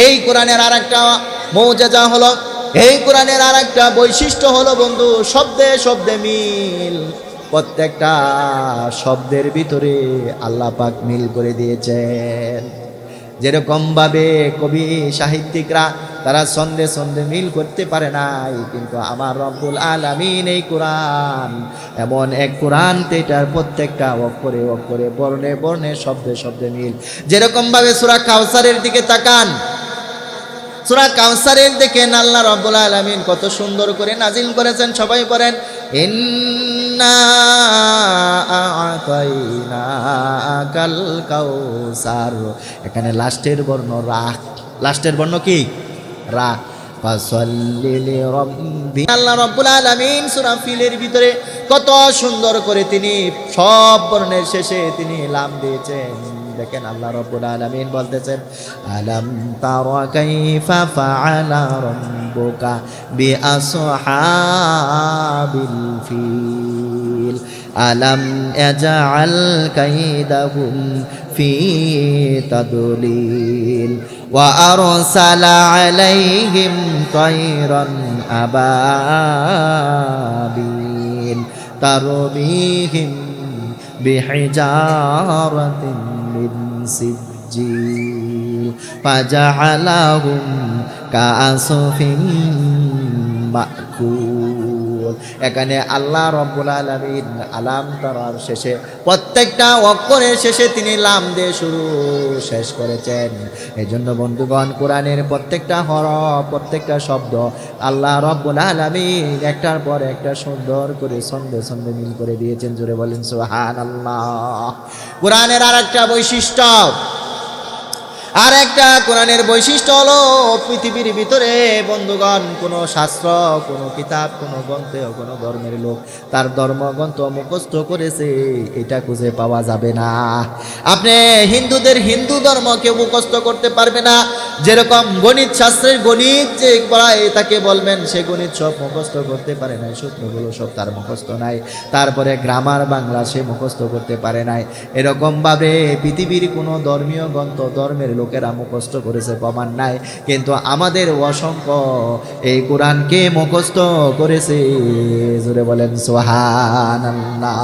এই কোরআনের আরেকটা মুজিজা হলো, এই কোরআনের আরেকটা বৈশিষ্ট্য হলো বন্ধু, শব্দে শব্দে মিল। প্রত্যেকটা শব্দের ভিতরে আল্লাহ পাক মিল করে দিয়েছেন। যেরকমভাবে কবি সাহিত্যিকরা তারা ছন্দে ছন্দে মিল করতে পারে নাই, কিন্তু আমার রব্বুল আলামিন এই কোরআন এমন এক কোরআন, এটার প্রত্যেকটা অক্ষরে অক্ষরে, বর্ণে বর্ণে, শব্দে শব্দে মিল। যেরকমভাবে সূরা কাউসারের দিকে তাকান, সূরা কাউসারের দেখেন আল্লাহ রাব্বুল আলামিন কত সুন্দর করে নাজিল করেছেন। সবাই পড়েন, ইন্না আ'তাইনাকাল কাউসার। এখানে লাস্টের বর্ণ রা, লাস্টের বর্ণ কি? রা। ফাসাল্লি লিরাব্বি। আল্লাহ রাব্বুল আলামিন সূরা ফিলের ভিতরে কত সুন্দর করে তিনি সব বর্ণের শেষে তিনি লাম দিয়েছেন। দেখেন আল্লাহ রাব্বুল আলামিন বলতেছেন, আলাম তারা কাইফা ফাআলা রাব্বুকা বিআসহাবিল ফিল আলাম ইয়াজআল কাইদাহুম ফি তাদলিল ওয়া আরসালা আলাইহিম তায়রান আবাবিল তারমিহিম বিহিজারাতিন মিন সিজ্জিল ফাজআলাহুম কাআসফিন মাকুল। এখানে আল্লাহ রাব্বুল আলামিন আলাম তারার শেষে, প্রত্যেকটা অক্ষরের শেষে তিনি লাম দিয়ে শুরু শেষ করেছেন। এই জন্য বন্ধুগণ, কোরআনের প্রত্যেকটা হরফ, প্রত্যেকটা শব্দ আল্লাহ রাব্বুল আলামিন একটার পর একটা সুন্দর করে ছন্দে ছন্দে মিল করে দিয়েছেন। জোরে বলেন সুবহানাল্লাহ। কোরআনের আরেকটা বৈশিষ্ট্য, আর একটা কোরআনের বৈশিষ্ট্য হলো, পৃথিবীর ভিতরে বন্ধুগণ কোনো শাস্ত্র, কোনো কিতাব, কোনো গ্রন্থে, কোনো ধর্মের লোক তার ধর্মগ্রন্থ মুখস্থ করেছে এটা খুঁজে পাওয়া যাবে না। আপনি হিন্দুদের হিন্দু ধর্ম কেউ মুখস্থ করতে পারবে না। যেরকম গণিত শাস্ত্রের গণিত যে পড়ায় তাকে বলবেন, সে গণিত সব মুখস্থ করতে পারে নাই, সূত্রগুলো সব তার মুখস্থ নাই। তারপরে গ্রামার বাংলা সে মুখস্থ করতে পারে নাই। এরকমভাবে পৃথিবীর কোনো ধর্মীয় গ্রন্থ ধর্মের লোকেরা মুখস্থ করেছে প্রমাণ নাই, কিন্তু আমাদের অসংখ্য এই কোরআনকে মুখস্থ করেছে। জোরে বলেন সুবহানাল্লাহ।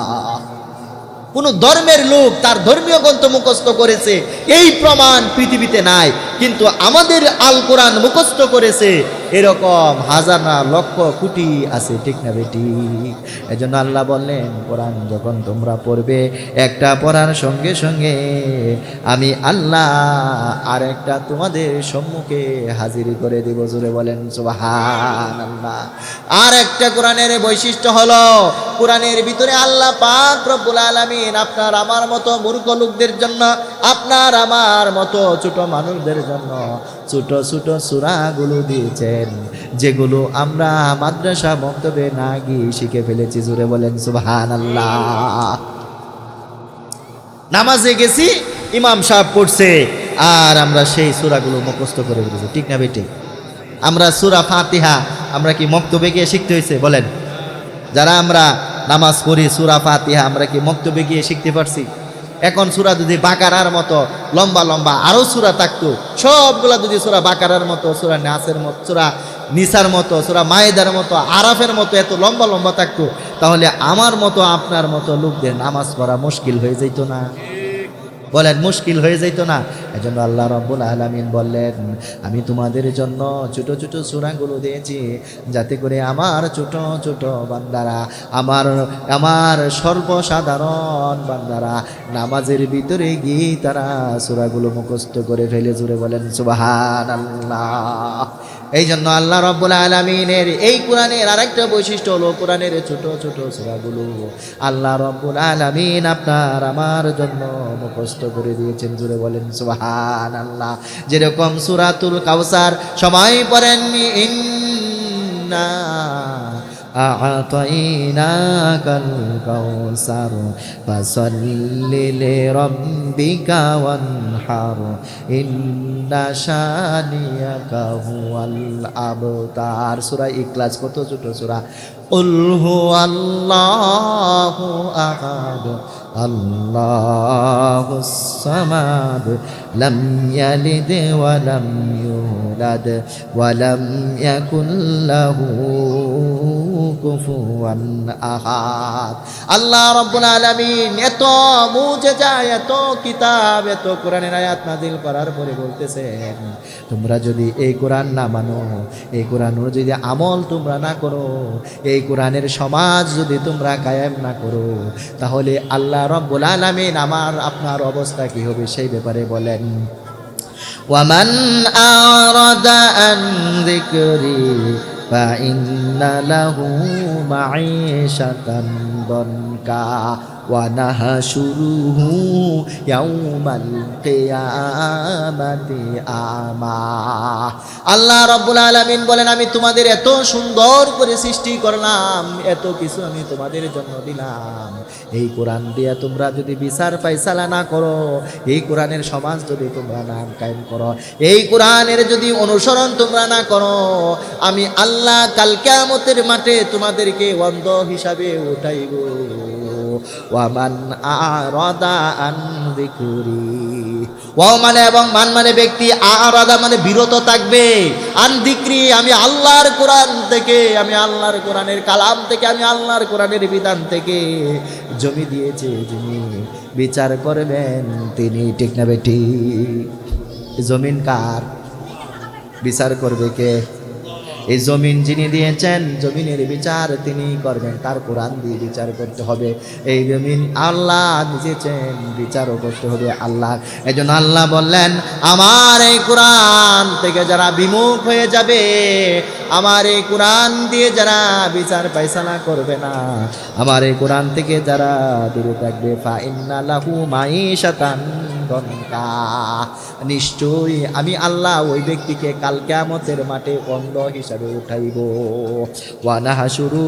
কোন ধর্মের লোক তার ধর্মীয় গ্রন্থ মুখস্থ করেছে এই প্রমাণ পৃথিবীতে নাই। কিন্তু আমাদের আল কোরআন মুখস্থ করেছে এরকম হাজার না লক্ষ কোটি আছে, ঠিক না বেটি? এজন্য আল্লাহ বললেন, কোরআন যখন তোমরা পড়বে, একটা পড়ার সঙ্গে সঙ্গে আমি আল্লাহ আর একটা তোমাদের সম্মুখে হাজির করে দেব। জোরে বলেন সুবহানাল্লাহ। আর একটা কোরআনের বৈশিষ্ট্য হলো, কোরআনের ভিতরে আল্লাহ পাক রব্বুল আলামিন আপনার আমার মতো মূর্খ লোকদের জন্য, আপনার আমার মতো ছোট মানুষদের জন্য ছোট ছোট সূরাগুলো দিয়েছেন, যেগুলো আমরা মাদ্রাসা মক্তবে না গিয়ে শিখে ফেলেছি। জোরে বলেন সুবহানাল্লাহ। নামাজে গেছি, ইমাম সাহেব পড়ছে, আর আমরা সেই সূরাগুলো মুখস্থ করে ফেলেছি, ঠিক না বেটি? আমরা সূরা ফাতিহা আমরা কি মক্তবে গিয়ে শিখতে হয়েছে? বলেন। যারা আমরা নামাজ পড়ি সূরা ফাতিহা আমরা কি মক্তবে গিয়ে শিখতে পারছি? এখন সূরা যদি বাকারার মতো লম্বা লম্বা আরো সূরা থাকতো, সবগুলা যদি সূরা বাকারার মতো, সূরা নাসের মতো, সূরা নিসার মতো, সূরা মায়েদার মতো, আরাফের মতো এত লম্বা লম্বা থাকতো, তাহলে আমার মতো আপনার মতো লোকদের নামাজ পড়া মুশকিল হয়ে যেত না? বলেন, মুশকিল হয়ে যেত না? এজন্য আল্লাহ রাব্বুল আলামিন বললেন, আমি তোমাদের জন্য ছোট ছোট সূরাগুলো দিয়েছি, যাতে করে আমার ছোট ছোট বান্দারা, আমার সর্বসাধারণ বান্দারা নামাজের ভিতরে গিয়ে তারা সূরাগুলো মুখস্থ করে ফেলে। জুড়ে বলেন সুবহানাল্লাহ। এই জন্য আল্লাহ রাব্বুল আলামিনের এই কোরআনের আরেকটা বৈশিষ্ট্য হলো, কোরআনের ছোট ছোট সূরাগুলো আল্লাহ রাব্বুল আলামিন আপনার আমার জন্য মুখস্থ করে দিয়েছেন। জুড়ে বলেন সুবহানাল্লাহ। যেরকম সূরাতুল কাউসার সবাই পড়েন, ইন্না আ'তাইনাকাল কাউসার ফাসাল্লি লিরাব্বিকা ওয়ানহার ইন্না শানিয়াকা হুয়াল আবতার। সূরা ইখলাস কত ছোট সূরা। কুল হুয়াল্লাহু আহাদ আল্লাহুস সামাদ লাম ইয়ালিদ ওয়া লাম ইউলাদ ওয়া লাম ইয়াকুল লাহু কুফুয়ান আহাদ। আল্লাহ রাব্বুল আলামিন এত মুজিজা, এত কিতাব, এত কোরআনের আয়াত নাযিল করার পরে বলতেছেন, তোমরা যদি এই কোরআন না মানো, এই কোরআন যদি আমল তোমরা না করো, এই কোরআনের সমাজ যদি তোমরা কায়েম না করো, তাহলে আল্লাহ রাব্বুল আলামিন আমার আপনার অবস্থা কি হবে সেই ব্যাপারে বলেন। ওয়ামান আরাদা আন যিকরি ফাইন্না লাহু মাঈশাতান দনকা ওয়া নাহশুরুহু ইয়াউমাল কিয়ামাতি আমা। আল্লাহ রাব্বুল আলামিন বলেন, আমি তোমাদের এত সুন্দর করে সৃষ্টি করলাম, এত কিছু আমি তোমাদের জন্য দিলাম, এই কোরআন দিয়ে তোমরা যদি বিচার ফায়সালা না করো, এই কোরআনের সমাজ যদি তোমরা না কায়েম করো, এই কোরআনের যদি অনুসরণ তোমরা না করো, আমি আল্লাহ কাল কিয়ামতের মাঠে তোমাদেরকে অন্ধ হিসাবে উঠাইব। ওয়ামান আরাদা আন যিকরি, ওয়া মানে এবং মান মানে ব্যক্তি, আরাদা মানে বিরত থাকবে, আন যিকরি আমি আল্লাহর কোরআন থেকে, আমি আল্লাহর কোরআনের কালাম থেকে, আমি আল্লাহর কোরআনের বিধান থেকে জমি দিয়েছে যিনি বিচার করবেন তিনি, ঠিক না বেটি? জমিন কার? বিচার করবে কে? এই জমিন যিনি দিয়েছেন, জমিনের বিচার তিনি করবেন, তার কোরআন দিয়ে বিচার করতে হবে। এই জমিন আল্লাহ দিয়েছেন, বিচারও করতে হবে আল্লাহ। এই জন্য আল্লাহ বললেন, আমার এই কোরআন থেকে যারা বিমুখ হয়ে যাবে, আমার এই কোরআন দিয়ে যারা বিচার ফায়সালা করবে না, আমার এই কোরআন থেকে যারা দূরে থাকবে, ফাইন্না লাহু মাঈশাতান দনকা, নিশ্চয়ই আমি আল্লাহ ওই ব্যক্তিকে কাল কিয়ামতের মাঠে অন্ধ হিসাবে উঠাইব। ওয়া নাহশুরু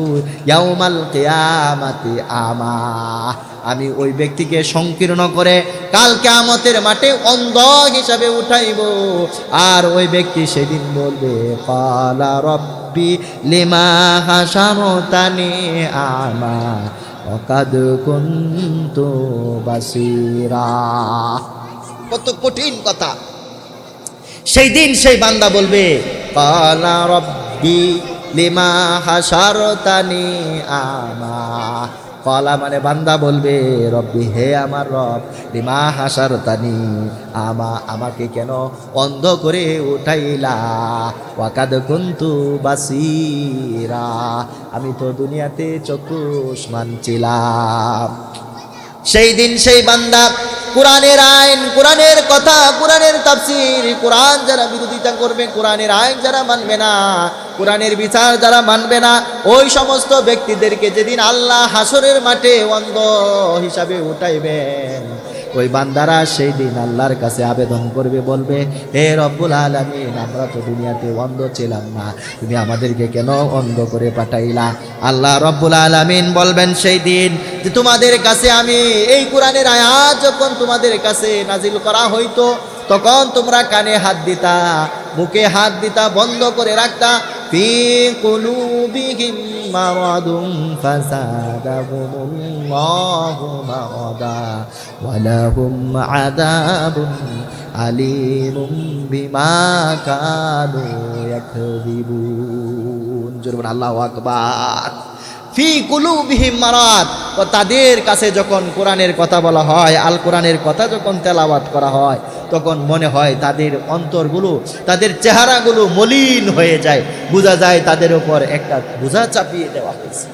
ইয়াউমাল কিয়ামাতি আমা, আমি ওই ব্যক্তিকে সংকীর্ণ করে কাল কিয়ামতের মাঠে অন্ধ হিসাবে উঠাইব। আর ওই ব্যক্তি সেদিন বলবে, ক্বালা রব্বি লিমা হাশারতানি আমা ওয়া কাদ কুনতু বাসীরা। কত কঠিন কথা! সেই দিন সেই বান্দা বলবে, ক্বালা রব্বি লিমা হাশারতানি আমা কলা মানে বান্দা বলবে রব্বি, হে আমার রব, লিমা হাসারতানি, আমাকে কেন অন্ধ করে উঠাইলা, ওয়াকাদ কুনতু বাসীরা, আমি তো দুনিয়াতে চক্ষুষ্মান ছিলাম। সেই দিন সেই বান্দা কোরআনের আইন, কোরআনের কথা, কোরআনের তাফসীর, কোরআন যারা বিরোধিতা করবে, কোরআনের আইন যারা মানবে না, কোরআনের বিচার যারা মানবে না, ওই সমস্ত ব্যক্তিদেরকে যেদিন আল্লাহ হাসরের মাঠে অন্ধ হিসাবে উঠাইবেন, ওই বান্দারা সেই দিন আল্লাহর কাছে আবেদন করবে, বলবে হে রব্বুল আলামিন, আমরা তো দুনিয়াতে অন্ধ ছিলাম না, তুমি আমাদেরকে কেন অন্ধ করে পাঠাইলা? আল্লাহ রব্বুল আলামিন বলবেন সেই দিন যে তোমাদের কাছে আমি এই কোরআনের আয়াত যখন তোমাদের কাছে নাজিল করা হইতো, তখন তোমরা কানে হাত দিতা, মুখে হাত দিতা, বন্ধ করে রাখতা। ফি কুলুবিহিম মারাদুন ফাযাদাহুমুল্লাহু মারাদা ওয়া লাহুম আযাবুন আলীমুম বিমা কানু ইয়াকযিবুন। জোরে আল্লাহু আকবার। ফি কুলুবিহিম মারাদ, ও তাদের কাছে যখন কোরআনের কথা বলা হয়, আল কোরআনের কথা যখন তেলাওয়াত করা হয়, তখন মনে হয় তাদের অন্তরগুলো, তাদের চেহারাগুলো মলিন হয়ে যায়, বোঝা যায় তাদের উপর একটা বোঝা চাপিয়ে দেওয়া হয়েছে।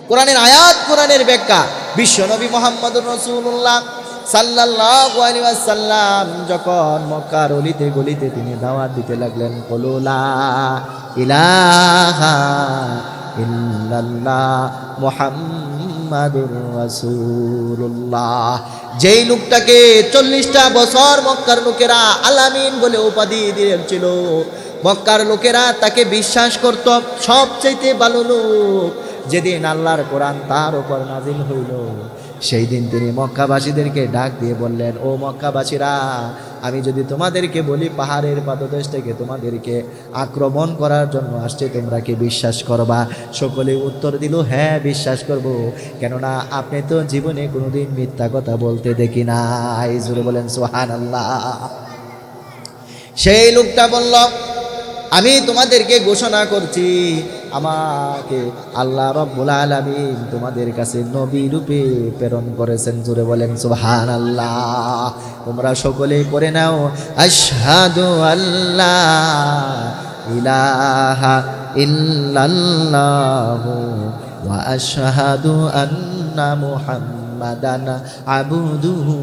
কোরআনের আয়াত, কোরআনের ব্যাখ্যা, বিশ্বনবী মুহাম্মদুর রাসূলুল্লাহ সাল্লাল্লাহু আলাইহি ওয়াসাল্লাম যখন মক্কার অলিতে গলিতে তিনি দাওয়াত দিতে লাগলেন, কুলু লা ইলাহা ইল্লাল্লাহ মুহাম্মাদুর রাসূলুল্লাহ, যেই লোকটাকে 40টা বছর মক্কার লোকেরা আলামিন বলে উপাধি দিয়েছিল, মক্কার লোকেরা তাকে বিশ্বাস করত, সবচাইতে ভালো লোক। যেদিন আল্লাহর কোরআন তার উপর নাজিল হইল, সেই দিন তিনি মক্কাবাসীদেরকে ডাক দিয়ে বললেন, ও মক্কাবাসীরা, আমি যদি তোমাদেরকে বলি পাহাড়ের পাদদেশ থেকে তোমাদেরকে আক্রমণ করার জন্য আসছে, তোমরা কি বিশ্বাস করবা? সকলে উত্তর দিল, হ্যাঁ বিশ্বাস করব, কেননা আপনি তো জীবনে কোনোদিন মিথ্যা কথা বলতে দেখি নাই। জোরে বলেন সুবহানাল্লাহ। সেই লোকটা বলল, আমি তোমাদেরকে ঘোষণা করছি, আমাকে আল্লাহ রাব্বুল আলামিন তোমাদের কাছে নবী রূপে প্রেরণ করেছেন। জোরে বলেন সুবহানাল্লাহ। তোমরা সকলেই পড়ে নাও, আশহাদু আল্লা ইলাহা ইল্লাল্লাহু ওয়া আশহাদু আন্না মুহাম্মাদান আবদুহু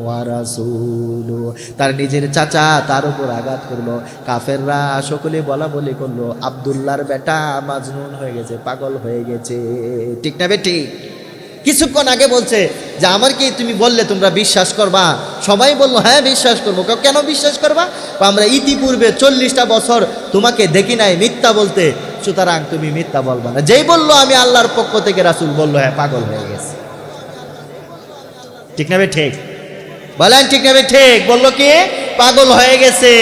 ওয়া রাসূলুহু। তার নিজের চাচা তার উপর আঘাত করলো, কাফেররা সকলে বলা বলি করলো, আব্দুল্লাহর বেটা মাজনুন হয়ে গেছে, পাগল হয়ে গেছে। ঠিক না বেটি? কিছুক্ষণ আগে বলছে যে আমার কি তুমি বললে তোমরা বিশ্বাস করবা? সবাই বললো হ্যাঁ বিশ্বাস করবো। কেন বিশ্বাস করবা? আমরা ইতিপূর্বে 40টা বছর তোমাকে দেখি নাই মিথ্যা বলতে, সুতরাং তুমি মিথ্যা বলবা না। যেই বললো আমি আল্লাহর পক্ষ থেকে, রাসূল বললো হ্যাঁ পাগল হয়ে গেছে। ঠিক না বে ঠিক? বলেন ঠিক না বে ঠিক? বললো কি পাগল হয়ে গেছে।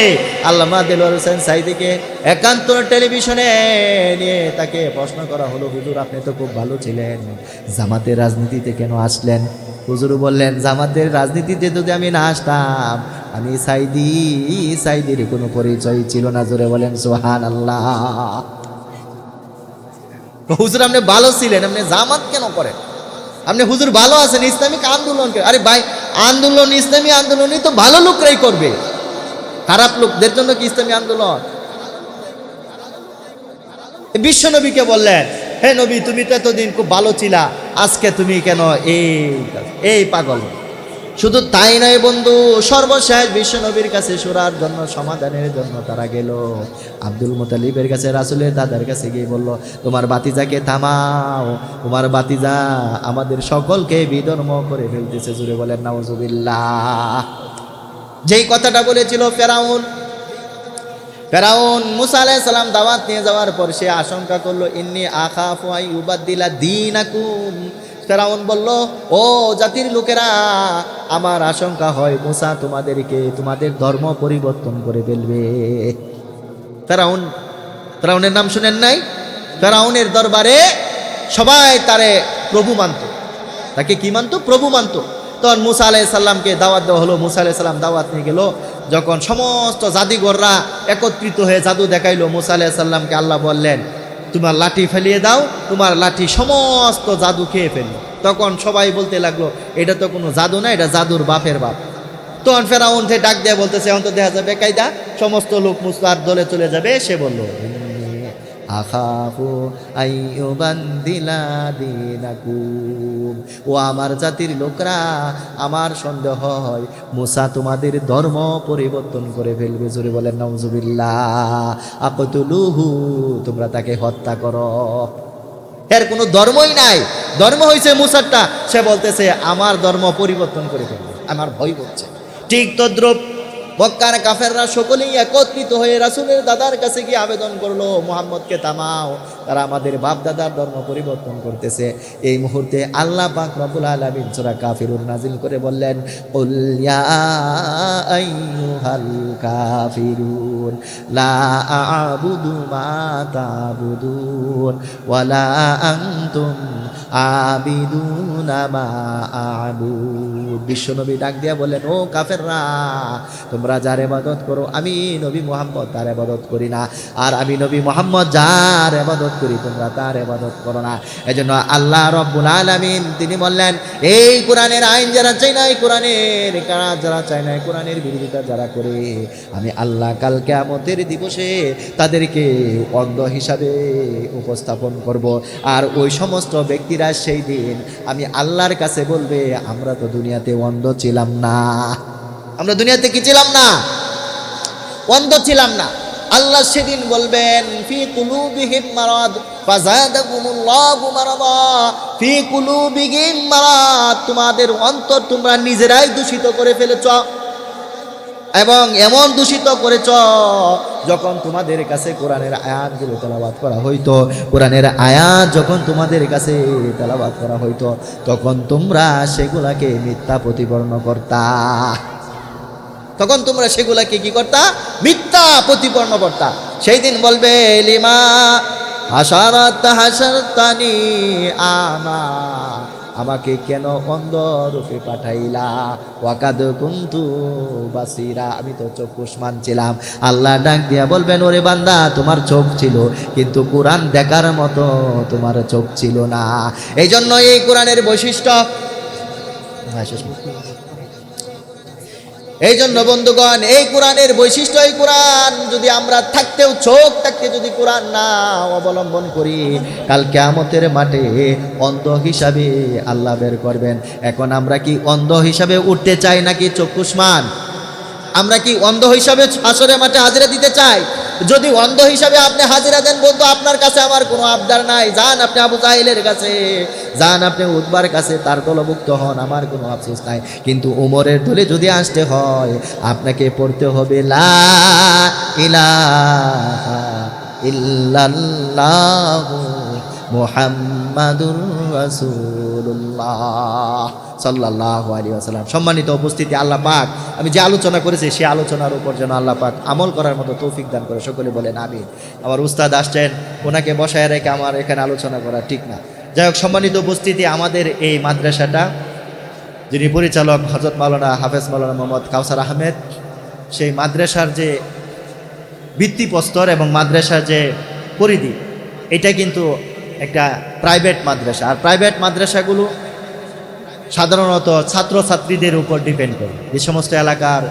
আল্লামা দেলোয়ার হোসেন সাঈদীকে একান্ত টেলিভিশনে নিয়ে তাকে প্রশ্ন করা হলো, হুজুর আপনি তো খুব ভালো ছিলেন, জামাতের রাজনীতিতে কেন আসলেন? হুজুর বললেন, জামাতের রাজনীতিতে যদি আমি না আসতাম, আমি সাঈদীর কোনো পরিচয় ছিল না। জোরে বলেন সুবহানাল্লাহ। হুজুর আপনি ভালো ছিলেন, আপনি জামাত কেন করেন? আপনি হুজুর ভালো আছেন, ইসলামিক আন্দোলন করে। আরে ভাই, আন্দোলন ইসলামী আন্দোলনই তো ভালো লোকরাই করবে, খারাপ লোকদের জন্য কি ইসলামী আন্দোলন? বিশ্ব নবীকে বললেন, হে নবী তুমি তো এতদিন খুব ভালো ছিলা, আজকে তুমি কেন এই পাগল? শুধু তাই নয় বন্ধু, সর্বশেষ বিশ্ব নবীর কাছে সুরার জন্য, সমাধানের জন্য তারা গেল আব্দুল মুতালিবের কাছে, রাসূলের দাদার কাছে গিয়ে বলল, তোমার বাতিজাকে থামাও, তোমার বাতিজা আমাদের সকলকে বিধর্ম করে ফেলতেছে। জুড়ে বলেন নাউজুবিল্লাহ। যেই কথাটা বলেছিল ফেরাউন মুসা আলাইহিস সালাম দাওয়াত নিয়ে যাওয়ার পর সে আশঙ্কা করলো, ইন্নী আখাফু আন ইউবাদদিলা দীনাকুম। ফেরাউন বলল, ও জাতির লোকেরা, আমার আশঙ্কা হয় মুসা তোমাদের ধর্ম পরিবর্তন করে ফেলবে। ফেরাউনের নাম শুনেন নাই? ফেরাউনের দরবারে সবাই তারে প্রভু মানত। তাকে কি মানত? প্রভু মানত। তখন মুসা আলাইহিস সালামকে দাওয়াত দেওয়া হলো। মুসা আলাইহিস সালাম দাওয়াত নিয়ে গেল। যখন সমস্ত জাদুঘররা একত্রিত হয়ে জাদু দেখাইলো, মুসা আলাইহিস সালামকে আল্লাহ বললেন, তোমার লাঠি ফেলিয়ে দাও, তোমার লাঠি সমস্ত জাদু খেয়ে ফেললো। তখন সবাই বলতে লাগলো এটা তো কোনো জাদু না, এটা জাদুর বাপের বাপ। তখন ফেরাউন সে ডাক দিয়ে বলতেছে এখন তো দেখা যাবে কায়দা, সমস্ত লোক মুসলার দলে চলে যাবে। সে বলল আখাফু আইয়ুবান্দিলা দীনাকুম, ও আমার জাতির লোকরা, আমার সন্দেহ হয় মুসা তোমাদের ধর্ম পরিবর্তন করে ফেলবে। জোরে বলেন নাউজুবিল্লাহ। আকতুলুহু, তোমরা তাকে হত্যা করো। এর কোনো ধর্মই নাই, ধর্ম হয়েছে মুসারটা। সে বলতেছে আমার ধর্ম পরিবর্তন করে ফেলবে, আমার ভয় করছে। ঠিক তদ্রুপ মক্কার কাফেররা সকলেই একত্রিত হয়ে রাসূলের দাদার কাছে গিয়ে আবেদন করলো, মুহাম্মদকে থামাও, তারা আমাদের বাপ দাদার ধর্ম পরিবর্তন করতেছে। এই মুহূর্তে আল্লাহ পাক রব্বুল আলামিন সূরা কাফিরুন নাজিল করে বললেন, কুল ইয়া আইয়ুহাল কাফিরুন লা আ'বুদু মা তা'বুদুন ওয়ালা আনতুম আবিদুনা মা আ'বুদ। বিশ্বনবী ডাক দিয়া বলেন, ও কাফেররা, তোমরা যার ইবাদত করো আমি নবী মুহাম্মদ তার ইবাদত করি না, আর আমি নবী মুহাম্মদ যার ইবাদত করি তোমরা তার ইবাদত করো না। এজন্য আল্লাহ রাব্বুল আলামিন তিনি বললেন, এই কোরআনের আইন যারা চায় না, এই কোরআনের কাজ যারা চায় না, কোরআনের বিরোধিতা যারা করে, আমি আল্লাহ কাল কিয়ামতের দিবসে তাদেরকে অন্ধ হিসাবে উপস্থাপন করব। আর ওই সমস্ত ব্যক্তিরা সেই দিন আমি আল্লাহর কাছে বলবে, আমরা তো দুনিয়াতে অন্ধ ছিলাম না, আমরা দুনিয়াতে কি ছিলাম না, অন্ধ ছিলাম না। আল্লাহ সেদিন বলবেন, ফি কুলুবিহিম মারাদ ফাযাদাকুমুল্লাহু মারাদা, ফি কুলুবিহিম মারাদ, তোমাদের অন্তর তোমরা নিজেরাই দূষিত করে ফেলেছ, এবং এমন দূষিত করেছ যখন তোমাদের কাছে কোরআনের আয়াতগুলো তেলাওয়াত করা হইতো, কোরআনের আয়াত যখন তোমাদের কাছে তেলাওয়াত করা হইতো, তখন তোমরা সেগুলাকে মিথ্যা প্রতিপন্ন করতা, তখন তোমরা সেগুলাকে কি করতা, মিথ্যা প্রতিপন্ন করতা। সেই দিন বলবে, লিমা হাসারাতানি আমা, আমাকে কেন অন্ধ রূপে পাঠাইলা, ওয়াকাদ কুনতু বাসিরা, আমি তো চক্ষুষ্মান ছিলাম। আল্লাহ ডাক দিয়া বলবেন, ওরে বান্দা, তোমার চোখ ছিল কিন্তু কোরআন দেখার মতো তোমার চোখ ছিল না। এই জন্য এই কোরআনের বৈশিষ্ট্য, এই জন্য বন্ধুগণ এই কোরআনের বৈশিষ্ট্য, এই কোরআন যদি আমরা থাকতেও চোখ থাকতে যদি কোরআন না অবলম্বন করি, কাল কিয়ামতের মাঠে অন্ধ হিসাবে আল্লাহ বের করবেন। এখন আমরা কি অন্ধ হিসাবে উঠতে চাই নাকি চক্ষুষ্মান? আমরা কি অন্ধ হিসাবে হাসরের মাঠে হাজিরা দিতে চাই? যদি অন্ধ হিসাবে আপনি হাজিরা দেন বন্ধু, আপনার কাছে আমার কোনো আবদার নাই, যান আপনি আবু জাহেলের কাছে, যান আপনি উতবার কাছে, তার দলভুক্ত হন, আমার কোনো আফসোস নাই। কিন্তু উমরের দলে যদি আসতে হয়, আপনাকে পড়তে হবে লা ইলাহা ইল্লাল্লাহু মুহাম্মাদুর রাসূলুল্লাহ সাল্লাল্লাহু আলাইহি ওয়াসাল্লাম। সম্মানিত উপস্থিতি, আল্লাহ পাক আমি যে আলোচনা করেছি সেই আলোচনার উপর যেন আল্লাহ পাক আমল করার মতো তৌফিক দান করে, সকলে বলেন আমিন। আমার উস্তাদ আসছেন, ওনাকে বসায় রেখে আমার এখানে আলোচনা করা ঠিক না। যাই হোক, সম্মানিত উপস্থিতি, আমাদের এই মাদ্রাসাটা যিনি পরিচালক হযরত মাওলানা হাফেজ মাওলানা মোহাম্মদ কাউসার আহমেদ, সেই মাদ্রাসার যে ভিত্তিপ্রস্তর এবং মাদ্রাসার যে পরিধি, এটা কিন্তু একটা প্রাইভেট মাদ্রাসা। আর প্রাইভেট মাদ্রাসাগুলো সাধারণত ছাত্রছাত্রীদের উপর ডিপেন্ড করে। যে সমস্ত এলাকার